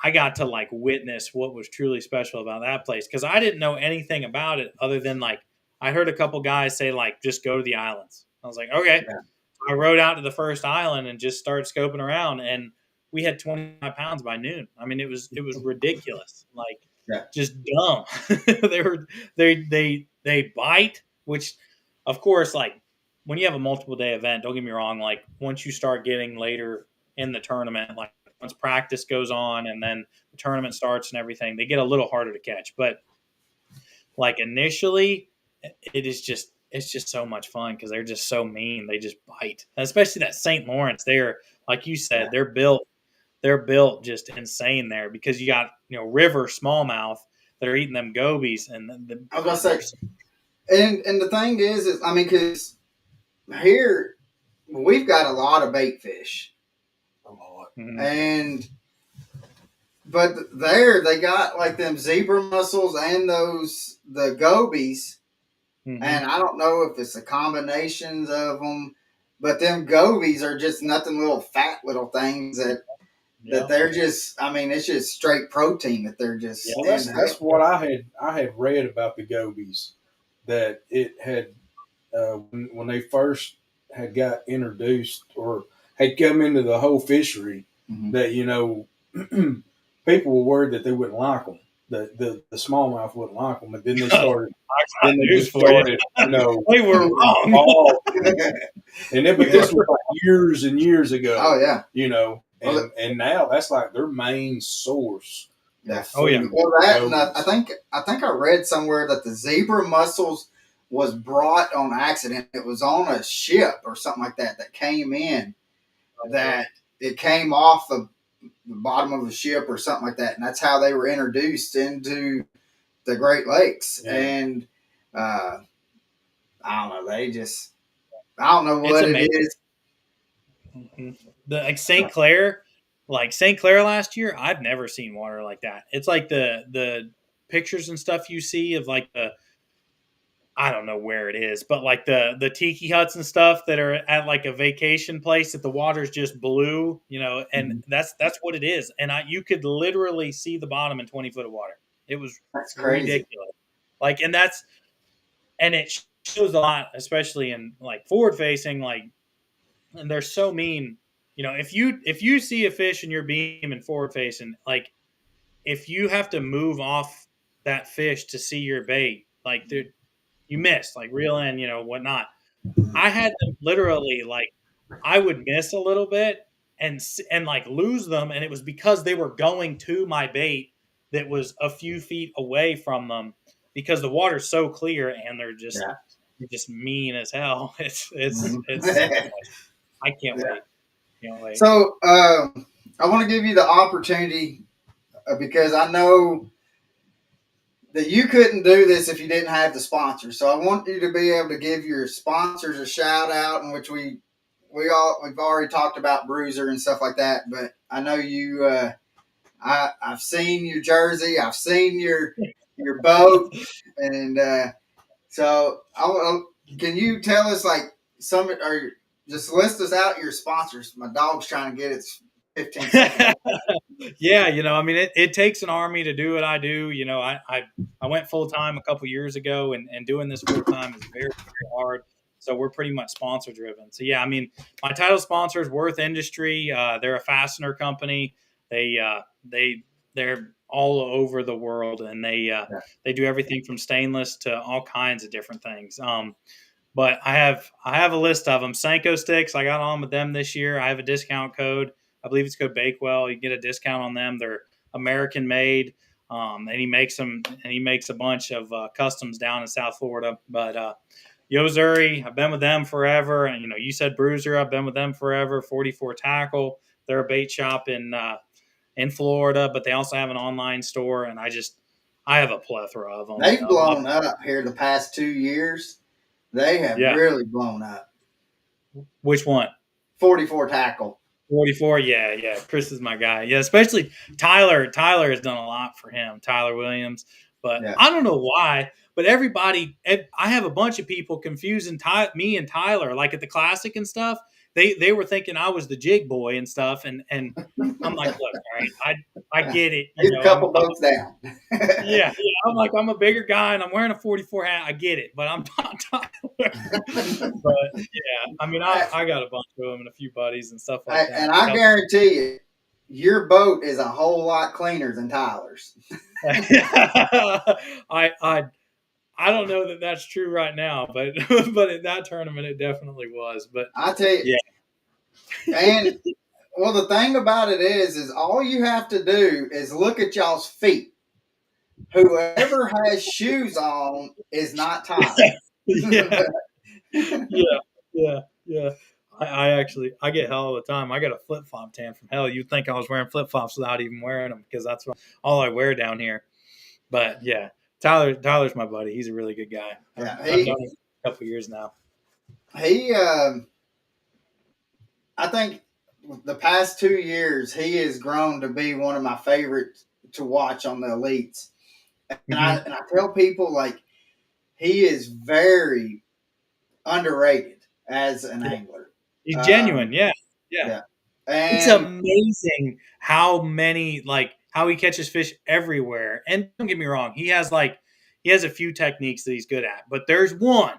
I got to like witness what was truly special about that place, because I didn't know anything about it other than like I heard a couple guys say like just go to the islands. I was like, okay. Yeah. I rode out to the first island and just started scoping around, and we had 25 pounds by noon. I mean, it was ridiculous, like just dumb. They bite, which of course, like when you have a multiple day event, don't get me wrong, like once you start getting later in the tournament, like once practice goes on and then the tournament starts and everything, they get a little harder to catch. But like initially, it's just so much fun because they're just so mean. They just bite, and especially that St. Lawrence. They're, like you said, they're built just insane there, because you got river smallmouth that are eating them gobies, and I was gonna say And the thing is I mean, because here we've got a lot of bait fish, A lot. Mhm. and but there they got like them zebra mussels and the gobies, Mhm. and I don't know if it's the combinations of them, but them gobies are just nothing little fat little things that Yeah. they're just. I mean, it's just straight protein that they're just. Well, that's what I had read about the gobies, that it had when they first had got introduced or had come into the whole fishery, Mhm. that people were worried that they wouldn't like them. The smallmouth wouldn't like them, but then they started. I got Then they news just for you. started, They were wrong. evolve. But this was like years and years ago. Oh yeah. And now that's like their main source. Yeah. Oh, yeah. Well, that and I think I read somewhere that the zebra mussels was brought on accident. It was on a ship or something like that that came in. That it came off the bottom of a ship or something like that, and that's how they were introduced into the Great Lakes. Yeah. And I don't know. I don't know It's what it amazing. is. Mhm. Like St. Clair, last year, I've never seen water like that. It's like the pictures and stuff you see of like I don't know where it is, but like the tiki huts and stuff that are at like a vacation place that the water's just blue, and Mhm. that's what it is. And you could literally see the bottom in 20 foot of water. It was That's crazy. ridiculous. Like, and it shows a lot, especially in like forward facing, like, and they're so mean. If you see a fish in your beam and forward facing, like if you have to move off that fish to see your bait, like you missed, like reel in, whatnot. I had them literally like I would miss a little bit and like lose them, and it was because they were going to my bait that was a few feet away from them because the water's so clear and they're just mean as hell. It's so Mhm. much. I can't Yeah. wait. Can't wait. So I want to give you the opportunity because I know that you couldn't do this if you didn't have the sponsors. So I want you to be able to give your sponsors a shout out, in which we've already talked about Bruiser and stuff like that. But I know you. I've seen your jersey. I've seen your boat, and so can you tell us like some or just list us out your sponsors? My dog's trying to get its 15 seconds. Yeah, I mean, it takes an army to do what I do. I went full time a couple years ago, and doing this full time is very, very hard. So we're pretty much sponsor driven. So yeah, I mean, my title sponsor is Worth Industry. They're a fastener company. They're all over the world, and they do everything from stainless to all kinds of different things. But I have a list of them. Senko sticks. I got on with them this year. I have a discount code. I believe it's code Bakewell. You get a discount on them. They're American made, and he makes them. And he makes a bunch of customs down in South Florida. But Yozuri, I've been with them forever. And you said Bruiser. I've been with them forever. 44 Tackle. They're a bait shop in Florida, but they also have an online store. And I have a plethora of them. They've blown up here the past 2 years. They have Yeah. really blown up. Which one? 44 Tackle. 44, yeah. Chris is my guy. Yeah, especially Tyler. Tyler has done a lot for him, Tyler Williams. But Yeah. I don't know why, but I have a bunch of people confusing me and Tyler, like at the Classic and stuff. They were thinking I was the jig boy and stuff, and I'm like, look, all right, I get it. He's a couple boats down. Yeah. I'm like, I'm a bigger guy and I'm wearing a 44 hat. I get it, but I'm not Tyler. But yeah, I mean, I got a bunch of them and a few buddies and stuff like that. And I guarantee you, your boat is a whole lot cleaner than Tyler's. I don't know that that's true right now, but in that tournament it definitely was. But I tell you, yeah. And well, the thing about it is all you have to do is look at y'all's feet. Whoever has shoes on is not Tyler. Yeah. I get hell all the time. I got a flip flop tan from hell. You'd think I was wearing flip flops without even wearing them because that's all I wear down here. But yeah, Tyler's my buddy. He's a really good guy. Yeah, I've known him for a couple years now. he I think the past 2 years he has grown to be one of my favorites to watch on the elites. And I tell people like he is very underrated as an angler. He's genuine, yeah. And It's amazing how he catches fish everywhere. And don't get me wrong, he has a few techniques that he's good at, but there's one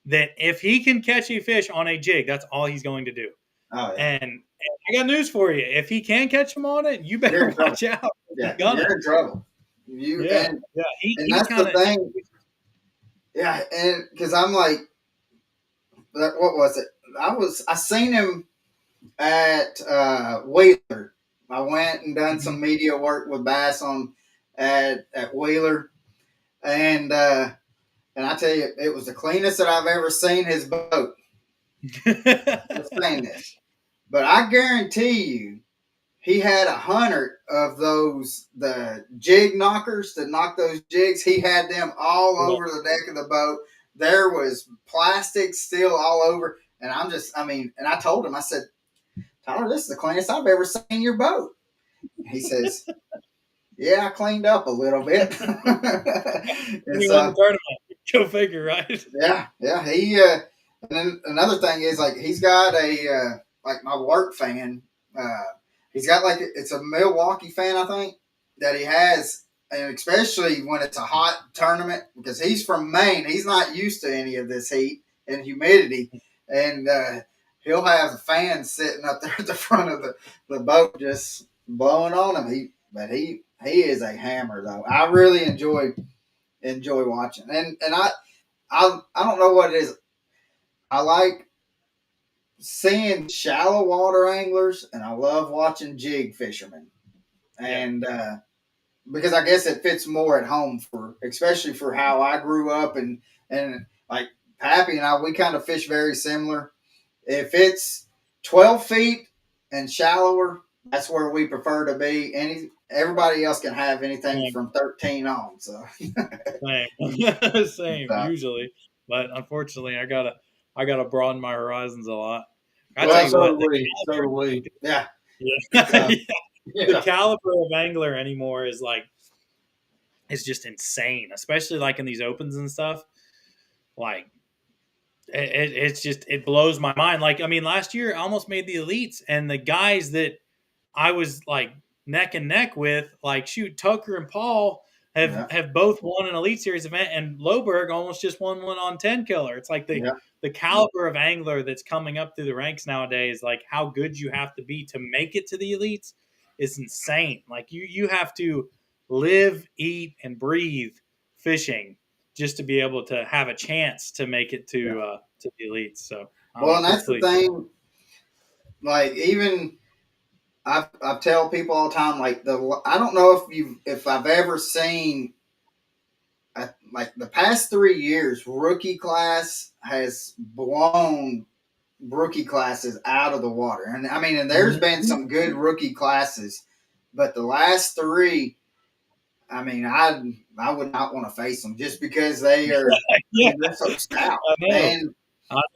that if he can catch a fish on a jig, that's all he's going to do. Oh, yeah. And I got news for you: if he can catch him on it, you better watch out. Yeah, you're in trouble. And that's the thing. Yeah, and because I'm like, what was it? I seen him at Wheeler. I went and done some media work with Bass at Wheeler, and I tell you, it was the cleanest that I've ever seen his boat. I'm saying this, but I guarantee you, he had 100 of the jig knockers to knock those jigs. He had them all over the deck of the boat. There was plastic still all over. And and I told him, I said, Tyler, this is the cleanest I've ever seen your boat. He says, yeah, I cleaned up a little bit. He won the tournament. Go figure, right? Yeah. And then another thing is like he's got like my work fan. He's got it's a Milwaukee fan, I think, that he has, and especially when it's a hot tournament because he's from Maine. He's not used to any of this heat and humidity, and he'll have the fans sitting up there at the front of the boat just blowing on him. He is a hammer though. I really enjoy watching, and I don't know what it is. I like seeing shallow water anglers, and I love watching jig fishermen, and because I guess it fits more at home especially for how I grew up, and like Pappy and I, we kind of fish very similar. If it's 12 feet and shallower, that's where we prefer to be. Everybody else can have anything from 13 on. So same usually, but unfortunately, I gotta broaden my horizons a lot. So do we. Yeah. The caliber of angler anymore is it's just insane, especially like in these opens and stuff. Like it blows my mind. Like, I mean, last year I almost made the elites, and the guys that I was like neck and neck with, like shoot, Tucker and Paul have both won an Elite Series event, and Loberg almost just won one on 10 Killer. It's like the caliber of angler that's coming up through the ranks nowadays, like how good you have to be to make it to the elites is insane. Like you have to live, eat, and breathe fishing just to be able to have a chance to make it to the elites. So and that's the thing. Like even I tell people all the time, like I don't know if I've ever seen like the past 3 years, rookie class has blown rookie classes out of the water. And I mean, and there's been some good rookie classes, but the last 3, I mean, I would not want to face them just because they're so stout. And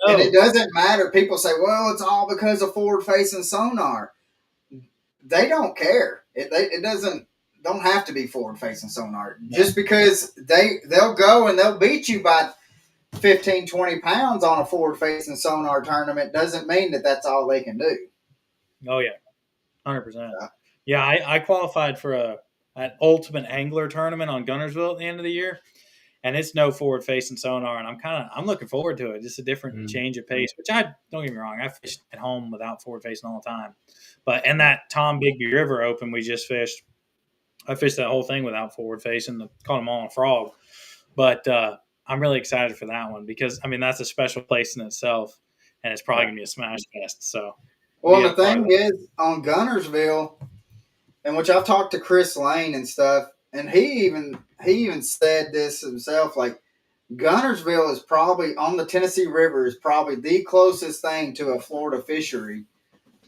it doesn't matter. People say, well, it's all because of forward facing sonar. They don't care. It don't have to be forward facing sonar. Just because they'll go and they'll beat you by 15, 20 pounds on a forward facing sonar tournament doesn't mean that that's all they can do. Oh yeah, 100%. Yeah, I qualified for an ultimate angler tournament on Gunnersville at the end of the year, and it's no forward facing sonar, and I'm looking forward to it. Just a different change of pace, which don't get me wrong, I fished at home without forward facing all the time. But in that Tom Bigby River Open we just fished, I fished that whole thing without forward facing, caught them all on a frog. But I'm really excited for that one because, I mean, that's a special place in itself, and it's probably going to be a smash fest. So, the thing is, on Gunnersville, and which I've talked to Chris Lane and stuff, and he even said this himself, like Gunnersville is probably on the Tennessee River is probably the closest thing to a Florida fishery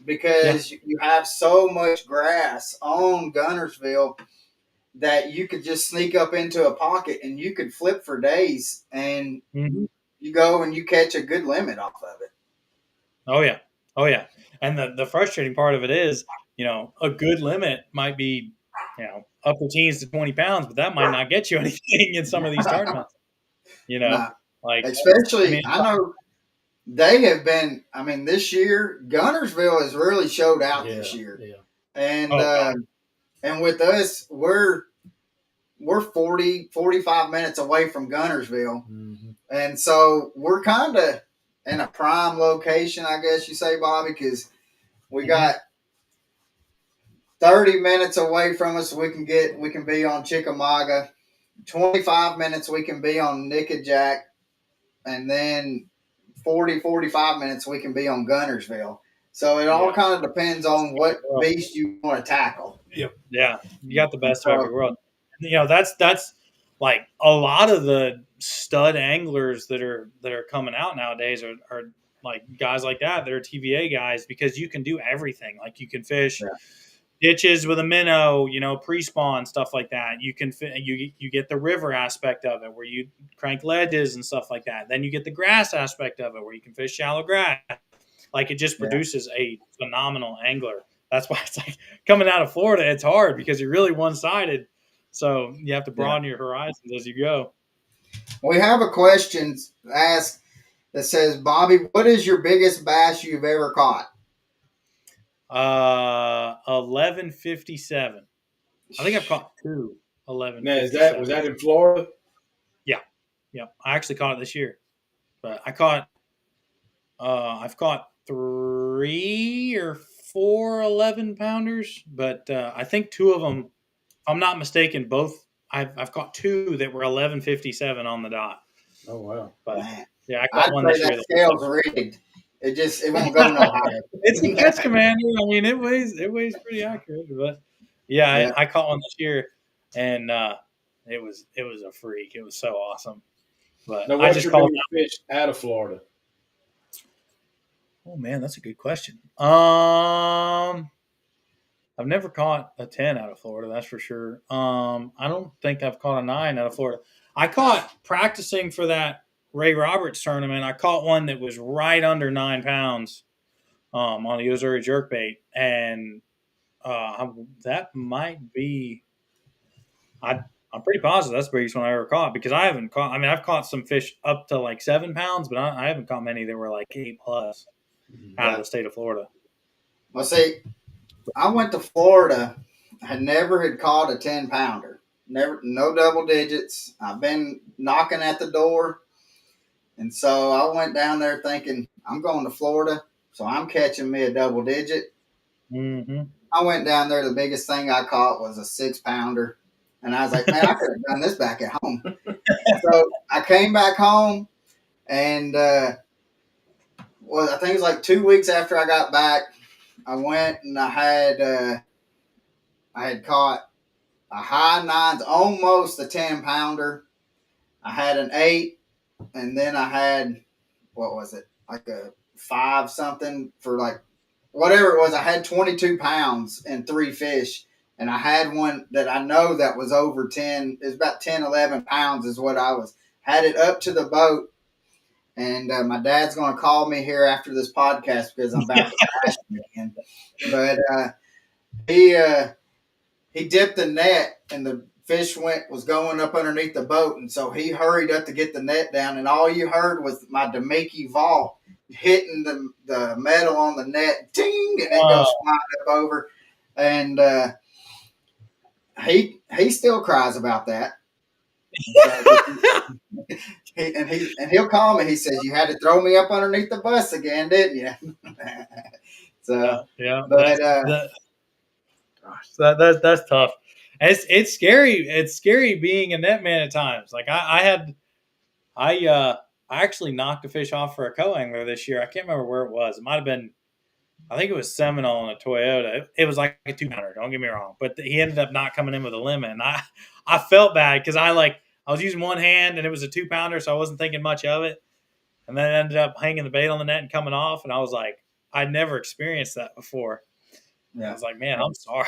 because you have so much grass on Gunnersville that you could just sneak up into a pocket and you could flip for days, and Mhm. you go and you catch a good limit off of it. Oh yeah, oh yeah. And the frustrating part of it is, a good limit might be, upper teens to 20 pounds, but that might not get you anything in some of these tournaments. You know, Nah, like I especially mean, I know they have been. I mean, this year Gunnersville has really showed out this year, Yeah. and oh god, and with us, we're 40, 45 minutes away from Gunnersville. Mm-hmm. And so we're kind of in a prime location, I guess you say, Bobby, because we got 30 minutes away from us. We can be on Chickamauga. 25 minutes we can be on Nickajack, and then 40, 45 minutes we can be on Gunnersville. So it all yeah, kind of depends on what beast you want to tackle. yeah. You got the best of every So, world. That's like a lot of the stud anglers that are coming out nowadays are like guys like that are TVA guys, because you can do everything. Like you can fish yeah, ditches with a minnow, pre-spawn stuff like that. You can you get the river aspect of it where you crank ledges and stuff like that. Then you get the grass aspect of it where you can fish shallow grass. Like it just yeah, produces a phenomenal angler. That's why it's like coming out of Florida, it's hard because you're really one-sided. So you have to yeah. broaden your horizons as you go. We have a question asked that says, Bobby, what is your biggest bass you've ever caught? 1157. I think I've caught two Now, was 1157. that in Florida? Yeah, yeah. I actually caught it this year, but I've caught 3 or 4 11-pounders, but I think two of them, if I'm not mistaken, both I've caught two that were 1157 on the dot. Oh wow! But Man, yeah, I I'd caught one say this that year. scale's rigged. It won't go no higher. It's a catch commander. I mean, it weighs pretty accurate, but yeah, Yeah. I caught one this year, and it was a freak. It was so awesome. But Now, I what's just your called. biggest fish out of Florida? Oh man, that's a good question. I've never caught a 10 out of Florida, that's for sure. I don't think I've caught a 9 out of Florida. I caught practicing for that Ray Roberts tournament. I caught one that was right under 9 pounds on the Missouri jerkbait, and that might be. I'm pretty positive that's the biggest one I ever caught, because I haven't caught. I mean, I've caught some fish up to like 7 pounds, but I haven't caught many that were like 8+ out of Yeah. the state of Florida. Well, see, I went to Florida. I never had caught a 10-pounder. Never, no double digits. I've been knocking at the door. And so I went down there thinking, I'm going to Florida, so I'm catching me a double digit. Mm-hmm. I went down there. The biggest thing I caught was a 6-pounder. And I was like, man, I could have done this back at home. So I came back home, and I think it was like 2 weeks after I got back, I went and I had caught a high 9s, almost a 10-pounder. I had an 8, and then I had, what was it, like a 5 something for like whatever it was. I had 22 pounds and 3 fish, and I had one that I know that was over 10. It was about 10, 11 pounds is what I was. Had it up to the boat, and my dad's going to call me here after this podcast because I'm back to fishing again. But he dipped the net, and the fish was going up underneath the boat, and so he hurried up to get the net down, and all you heard was my Demiki vault hitting the metal on the net, ding, and it goes flying up over. And he still cries about that. He'll call me. He says, "You had to throw me up underneath the bus again, didn't you?" So, yeah. but That's tough. It's scary. It's scary being a netman at times. Like I actually knocked a fish off for a co-angler this year. I can't remember where it was. It might have been, I think it was Seminole in a Toyota. It was like a 2-pounder. Don't get me wrong, but he ended up not coming in with a limit, and I felt bad because I was using one hand and it was a 2-pounder, so I wasn't thinking much of it, and then it ended up hanging the bait on the net and coming off, and I was like, I'd never experienced that before. yeah. I was like, man, I'm sorry.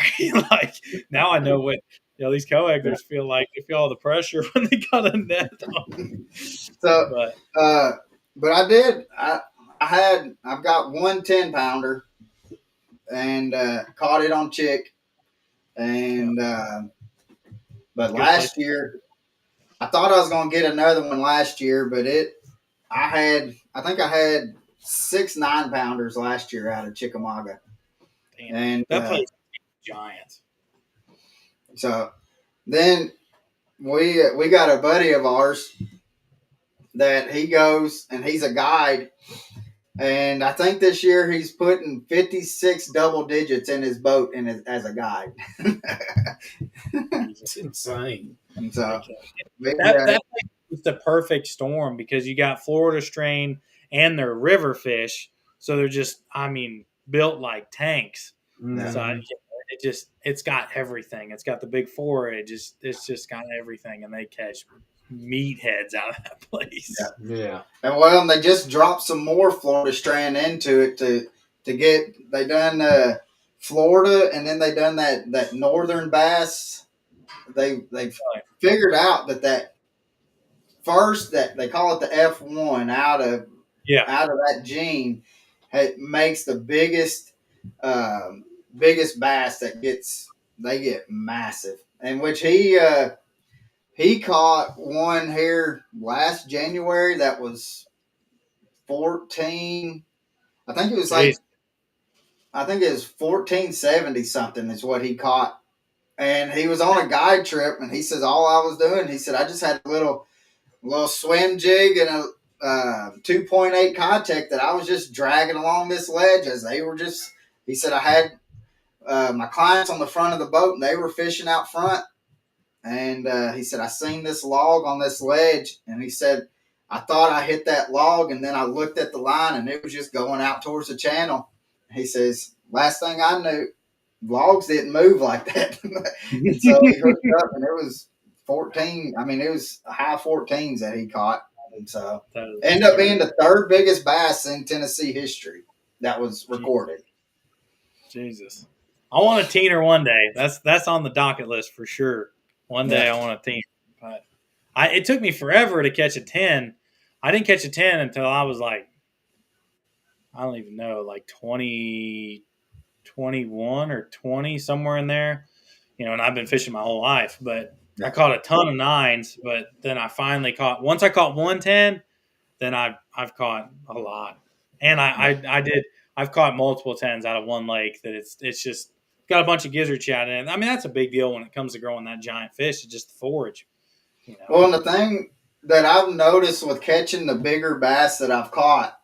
Like now I know these co-anglers feel all the pressure when they got a net on. So, But but I've got one 10-pounder and caught it on chick. And but good place. last year, I thought I was gonna get another one last year, but I think I had 6 9-pounders last year out of Chickamauga, Damn, and that place is giant. so then we got a buddy of ours that he goes and he's a guide, and I think this year he's putting 56 double digits in his boat as a guide. It's insane. And so That place is the perfect storm because you got Florida strain and they're river fish, so they're just built like tanks. Mhm. So it's got everything. It's got the big four. It's just got everything, and they catch meatheads out of that place. Yeah. And well, they just dropped some more Florida strand into it to get. They done Florida, and then they done that northern bass. They figured out that first that they call it the F1 out of that gene, it makes the biggest bass they get massive, and which he caught one here last January that was 14. I think it was like, I think it was 1470 something is what he caught. And he was on a guide trip, and he says all I was doing, he said I just had a little swim jig and a 2.8 contact that I was just dragging along this ledge as they were just. He said I had my clients on the front of the boat, and they were fishing out front. And he said I seen this log on this ledge, and he said I thought I hit that log, and then I looked at the line, and it was just going out towards the channel. He says last thing I knew, logs didn't move like that. And so he hooked up, and it was 14. I mean, it was high 14s that he caught. And so ended up being the third biggest bass in Tennessee history that was recorded. Jesus. I want a teener one day. That's on the docket list for sure. One day I want a teener. But it took me forever to catch a 10. I didn't catch a 10 until I was like, I don't even know, like 20, 21 or 20, somewhere in there. And I've been fishing my whole life, but I caught a ton of 9s, but then I finally once I caught 110, then I've caught a lot. And I've caught multiple 10s out of one lake that it's just got a bunch of gizzard chat in it. I mean, that's a big deal when it comes to growing that giant fish. It's just the forage. Well, and the thing that I've noticed with catching the bigger bass that I've caught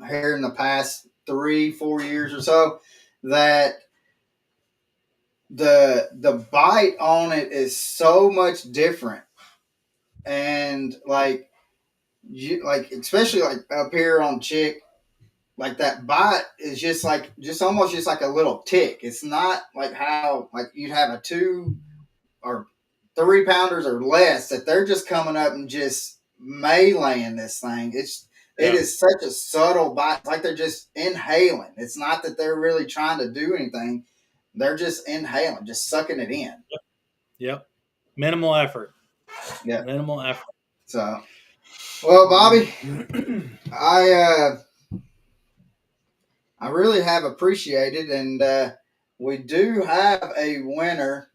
here in the past 3-4 years or so, that the bite on it is so much different. And like especially like up here on chick, like that bite is just almost just like a little tick. It's not like how like you'd have a 2 or 3 pounders or less that they're just coming up and just meleeing this thing. It is such a subtle bite. It's like they're just inhaling. It's not that they're really trying to do anything. They're just inhaling, just sucking it in. Yep. Minimal effort. Yeah. Minimal effort. So, well, Bobby, I really have appreciated, and we do have a winner,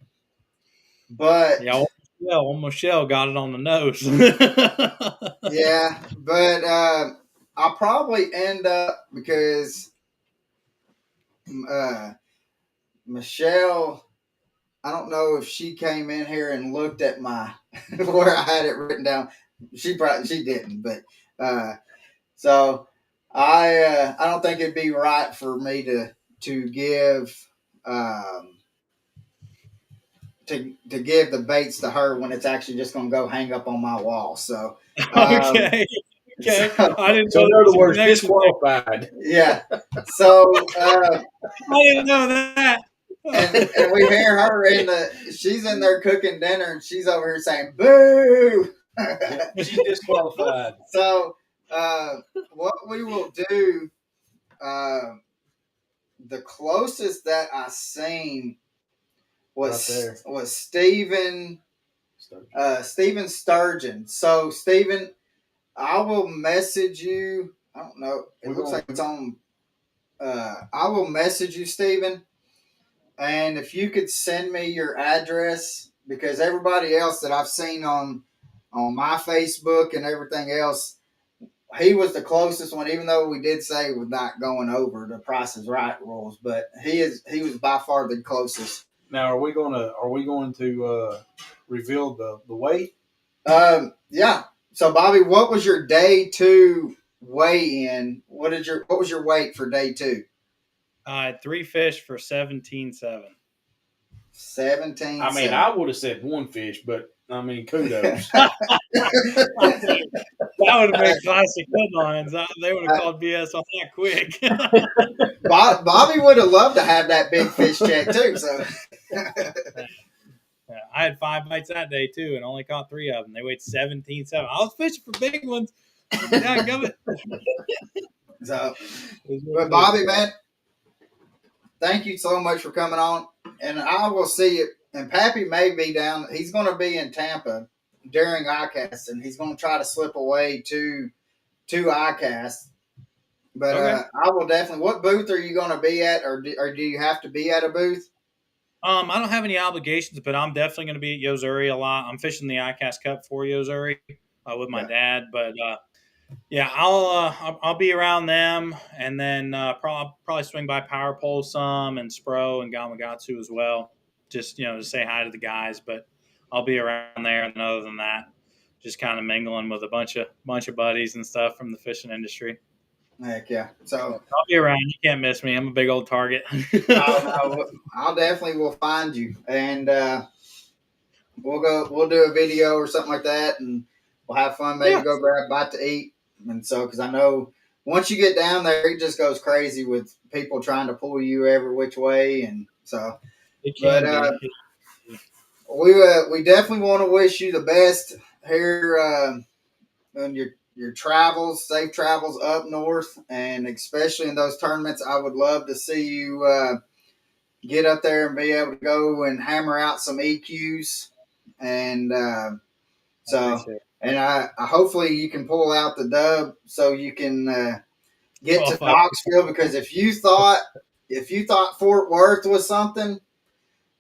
but Michelle got it on the nose. yeah, but I'll probably end up because Michelle, I don't know if she came in here and looked at my where I had it written down. She didn't, but so I don't think it'd be right for me to give to give the baits to her when it's actually just going to go hang up on my wall. So okay. So, I didn't So know in other words, disqualified. yeah. So I didn't know that. and we hear her she's in there cooking dinner, and she's over here saying boo. She's disqualified. So what we will do, the closest that I seen was Steven Sturgeon. So Steven, I will message you. I don't know. It looks like it's on. I will message you, Steven. And if you could send me your address, because everybody else that I've seen on my Facebook and everything else, he was the closest one, even though we did say we're not going over the Price is Right rules, but he was by far the closest. Now, are we going to reveal the weight? Yeah. So Bobby, what was your day 2 weigh in? What was your weight for day 2? I had 3 fish for 17.7. 17. I mean, I would have said 1 fish, but I mean, kudos. That would have made classic headlines. They would have called BS on that quick. Bobby would have loved to have that big fish check too. So I had 5 bites that day too, and only caught 3 of them. They weighed 17.7. I was fishing for big ones. So, but Bobby, man, thank you so much for coming on, and I will see you. And Pappy may be down. He's going to be in Tampa during ICAST, and he's going to try to slip away to ICAST. But okay. I will definitely. What booth are you going to be at, or do you have to be at a booth? I don't have any obligations, but I'm definitely going to be at Yo-Zuri a lot. I'm fishing the ICAST Cup for Yo-Zuri with my dad, but yeah, I'll be around them, and then probably swing by Power Pole some and Spro and Gamakatsu as well. Just to say hi to the guys, but I'll be around there. And other than that, just kind of mingling with a bunch of buddies and stuff from the fishing industry. Heck yeah! So I'll be around. You can't miss me. I'm a big old target. I'll definitely will find you, and we'll do a video or something like that, and we'll have fun. Maybe go grab a bite to eat, and so because I know once you get down there, it just goes crazy with people trying to pull you every which way, and so. But we definitely want to wish you the best here on your travels, safe travels up north, and especially in those tournaments. I would love to see you get up there and be able to go and hammer out some EQs, and I hopefully you can pull out the dub so you can get to Knoxville, because if you thought Fort Worth was something.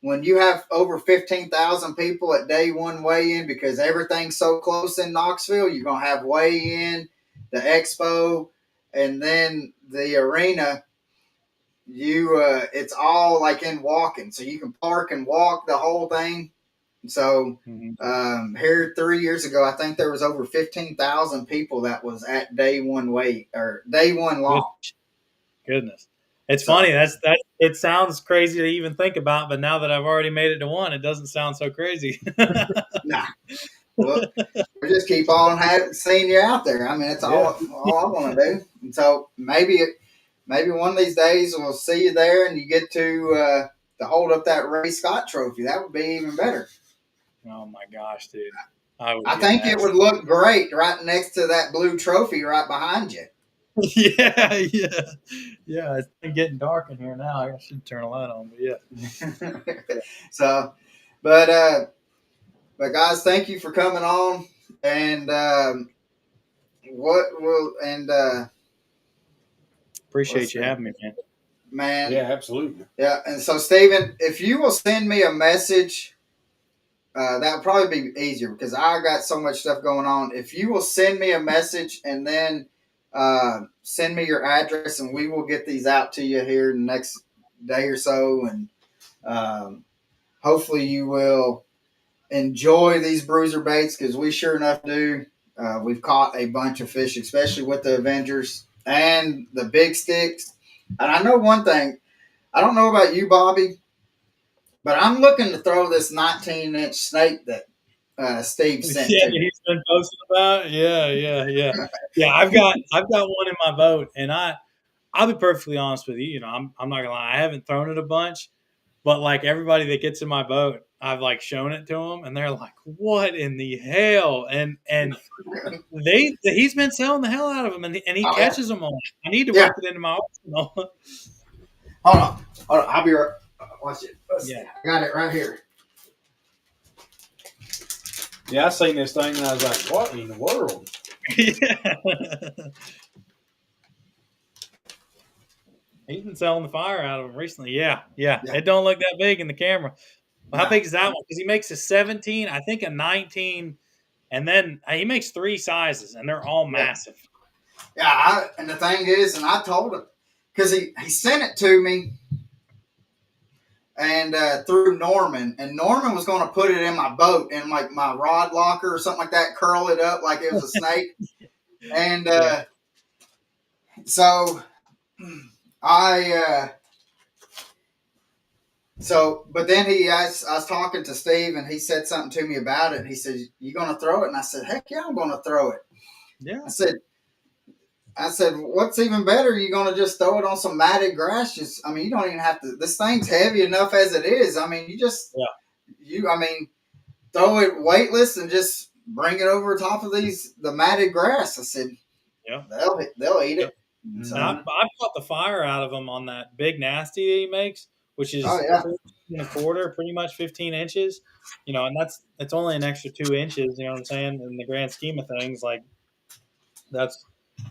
When you have over 15,000 people at day 1 weigh-in, because everything's so close in Knoxville, you're going to have weigh-in, the expo, and then the arena. It's all like in walking. So you can park and walk the whole thing. So here 3 years ago, I think there was over 15,000 people that was at day 1 day 1 launch. Goodness. It's funny. It sounds crazy to even think about, but now that I've already made it to 1, it doesn't sound so crazy. Nah. Well, we just keep on seeing you out there. I mean, that's all I want to do. And so maybe one of these days we'll see you there, and you get to hold up that Ray Scott trophy. That would be even better. Oh my gosh, dude! I think it would look great right next to that blue trophy right behind you. Yeah. It's getting dark in here now. I should turn a light on, but yeah. So, but guys, thank you for coming on, and appreciate you having me, man. Yeah, absolutely. Yeah, and so Steven, if you will send me a message, that would probably be easier because I got so much stuff going on. If you will send me a message and then send me your address, and we will get these out to you here in the next day or so, and hopefully you will enjoy these Bruiser baits, because we sure enough do. We've caught a bunch of fish, especially with the Avengers and the big sticks. And I know one thing, I don't know about you, Bobby, but I'm looking to throw this 19-inch snake that Steve sent. Yeah, he's been posting about. Yeah. I've got one in my boat, and I'll be perfectly honest with you. I'm not gonna lie. I haven't thrown it a bunch, but like everybody that gets in my boat, I've like shown it to them, and they're like, "What in the hell?" And he's been selling the hell out of them, and he catches them all. I need to work it into my arsenal. Hold on. Watch it. Yeah. I got it right here. Yeah, I seen this thing and I was like, what in the world? Yeah. He's been selling the fire out of them recently. Yeah. It don't look that big in the camera. Well, how big is that one? Because he makes a 17, I think a 19, and then he makes 3 sizes, and they're all massive. Yeah, and the thing is, and I told him, because he sent it to me, and through Norman, and Norman was going to put it in my boat in like my rod locker or something like that, curl it up like it was a snake, and so but then he asked, I was talking to Steve, and he said something to me about it. He said, "You going to throw it?" And I said, "Heck yeah, I'm going to throw it." Yeah. I said, "What's even better? You're going to just throw it on some matted grass. I mean, you don't even have to, this thing's heavy enough as it is. I mean, throw it weightless and just bring it over top of the matted grass." I said, "Yeah, they'll eat it." So, I've caught the fire out of him on that big nasty that he makes, which is 14 and a quarter, pretty much 15 inches. And that's only an extra 2 inches. You know what I'm saying? In the grand scheme of things, like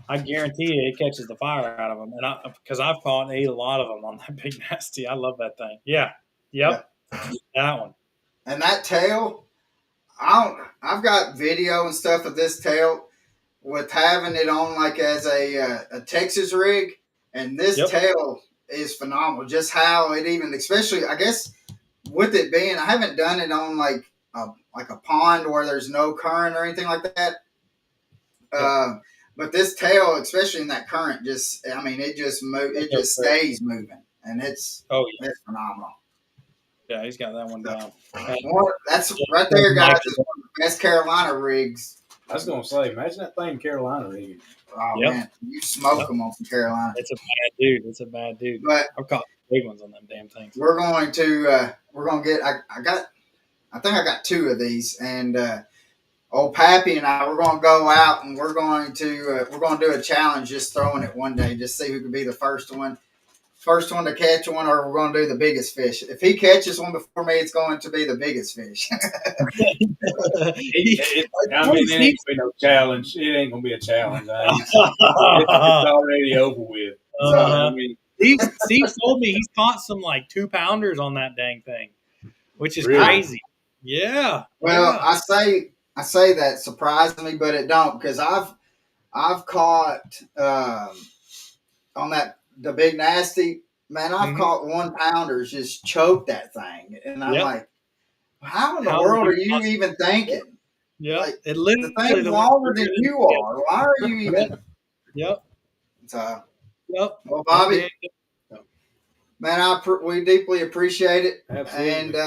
I guarantee you, it catches the fire out of them. And because I've caught and ate a lot of them on that big nasty. I love that thing. Yeah. Yep. That one. And that tail, I've got video and stuff of this tail with having it on like as a Texas rig, and this tail is phenomenal. Just how it even, especially I guess with it being, I haven't done it on like a pond where there's no current or anything like that. But this tail, especially in that current, it just stays moving, and it's phenomenal. Yeah, he's got that one down. That's right there, guys. Is one of the best Carolina rigs. I was gonna say, imagine that thing in Carolina rig. Oh man, you smoke them on from Carolina. It's a bad dude. But I've caught big ones on them damn things. We're going to get. I think I got 2 of these, and old Pappy and I, we're going to go out and we're going to do a challenge, just throwing it one day, just see who can be the first one to catch one, or we're going to do the biggest fish. If he catches one before me, it's going to be the biggest fish. It ain't going to be no challenge. It ain't going to be a challenge. It's already over with. Steve told me he's caught some like 2-pounders on that dang thing, which is crazy. Yeah. Well, I say that surprisingly, but it don't, because I've caught on the big nasty, man. I've caught 1-pounders just choke that thing, and I'm like, how in the world are you even thinking? Yeah, like, it literally the thing's longer than you are. Why are you even? Yep. So, well, Bobby, man, we deeply appreciate it. Absolutely.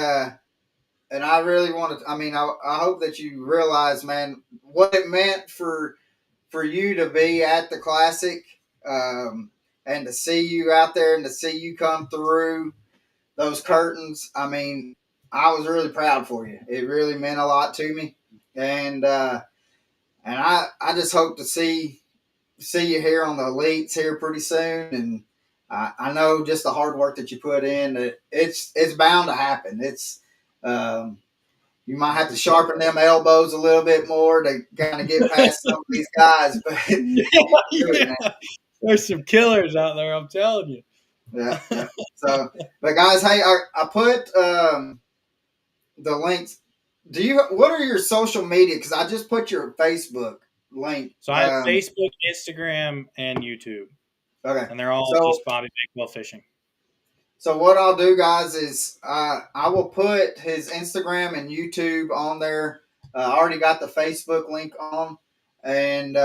And I really want to. I mean, I hope that you realize, man, what it meant for you to be at the Classic, and to see you out there and to see you come through those curtains. I mean, I was really proud for you. It really meant a lot to me, and I just hope to see you here on the elites here pretty soon. And I know just the hard work that you put in, that it's bound to happen. It's you might have to sharpen them elbows a little bit more to kind of get past some of these guys, but there's some killers out there, I'm telling you. Yeah. So, but guys, hey, I put the links. What are your social media? Because I just put your Facebook link. So I have Facebook, Instagram, and YouTube. Okay. And they're all just Bobby Bakewell Fishing. So what I'll do, guys, is I will put his Instagram and YouTube on there. I already got the Facebook link on. And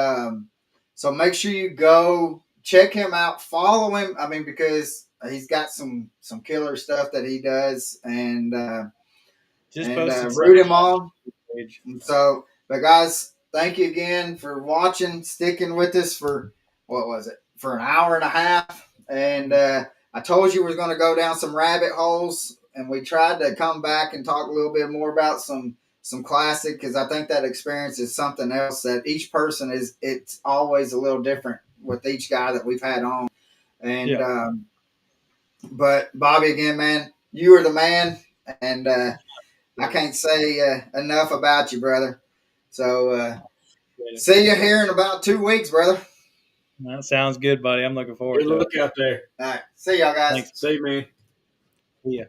so make sure you go check him out. Follow him. I mean, because he's got some killer stuff that he does. And root him on. So, but guys, thank you again for watching, sticking with us for, for an hour and a half. And I told you we were going to go down some rabbit holes, and we tried to come back and talk a little bit more about some Classic, because I think that experience is something else that each person it's always a little different with each guy that we've had on. And but Bobby, again, man, you are the man, and I can't say enough about you, brother. So see you here in about 2 weeks, brother. That sounds good, buddy. I'm looking forward Good to it. look out there. All right, see y'all guys. Thanks. See you, man. See ya.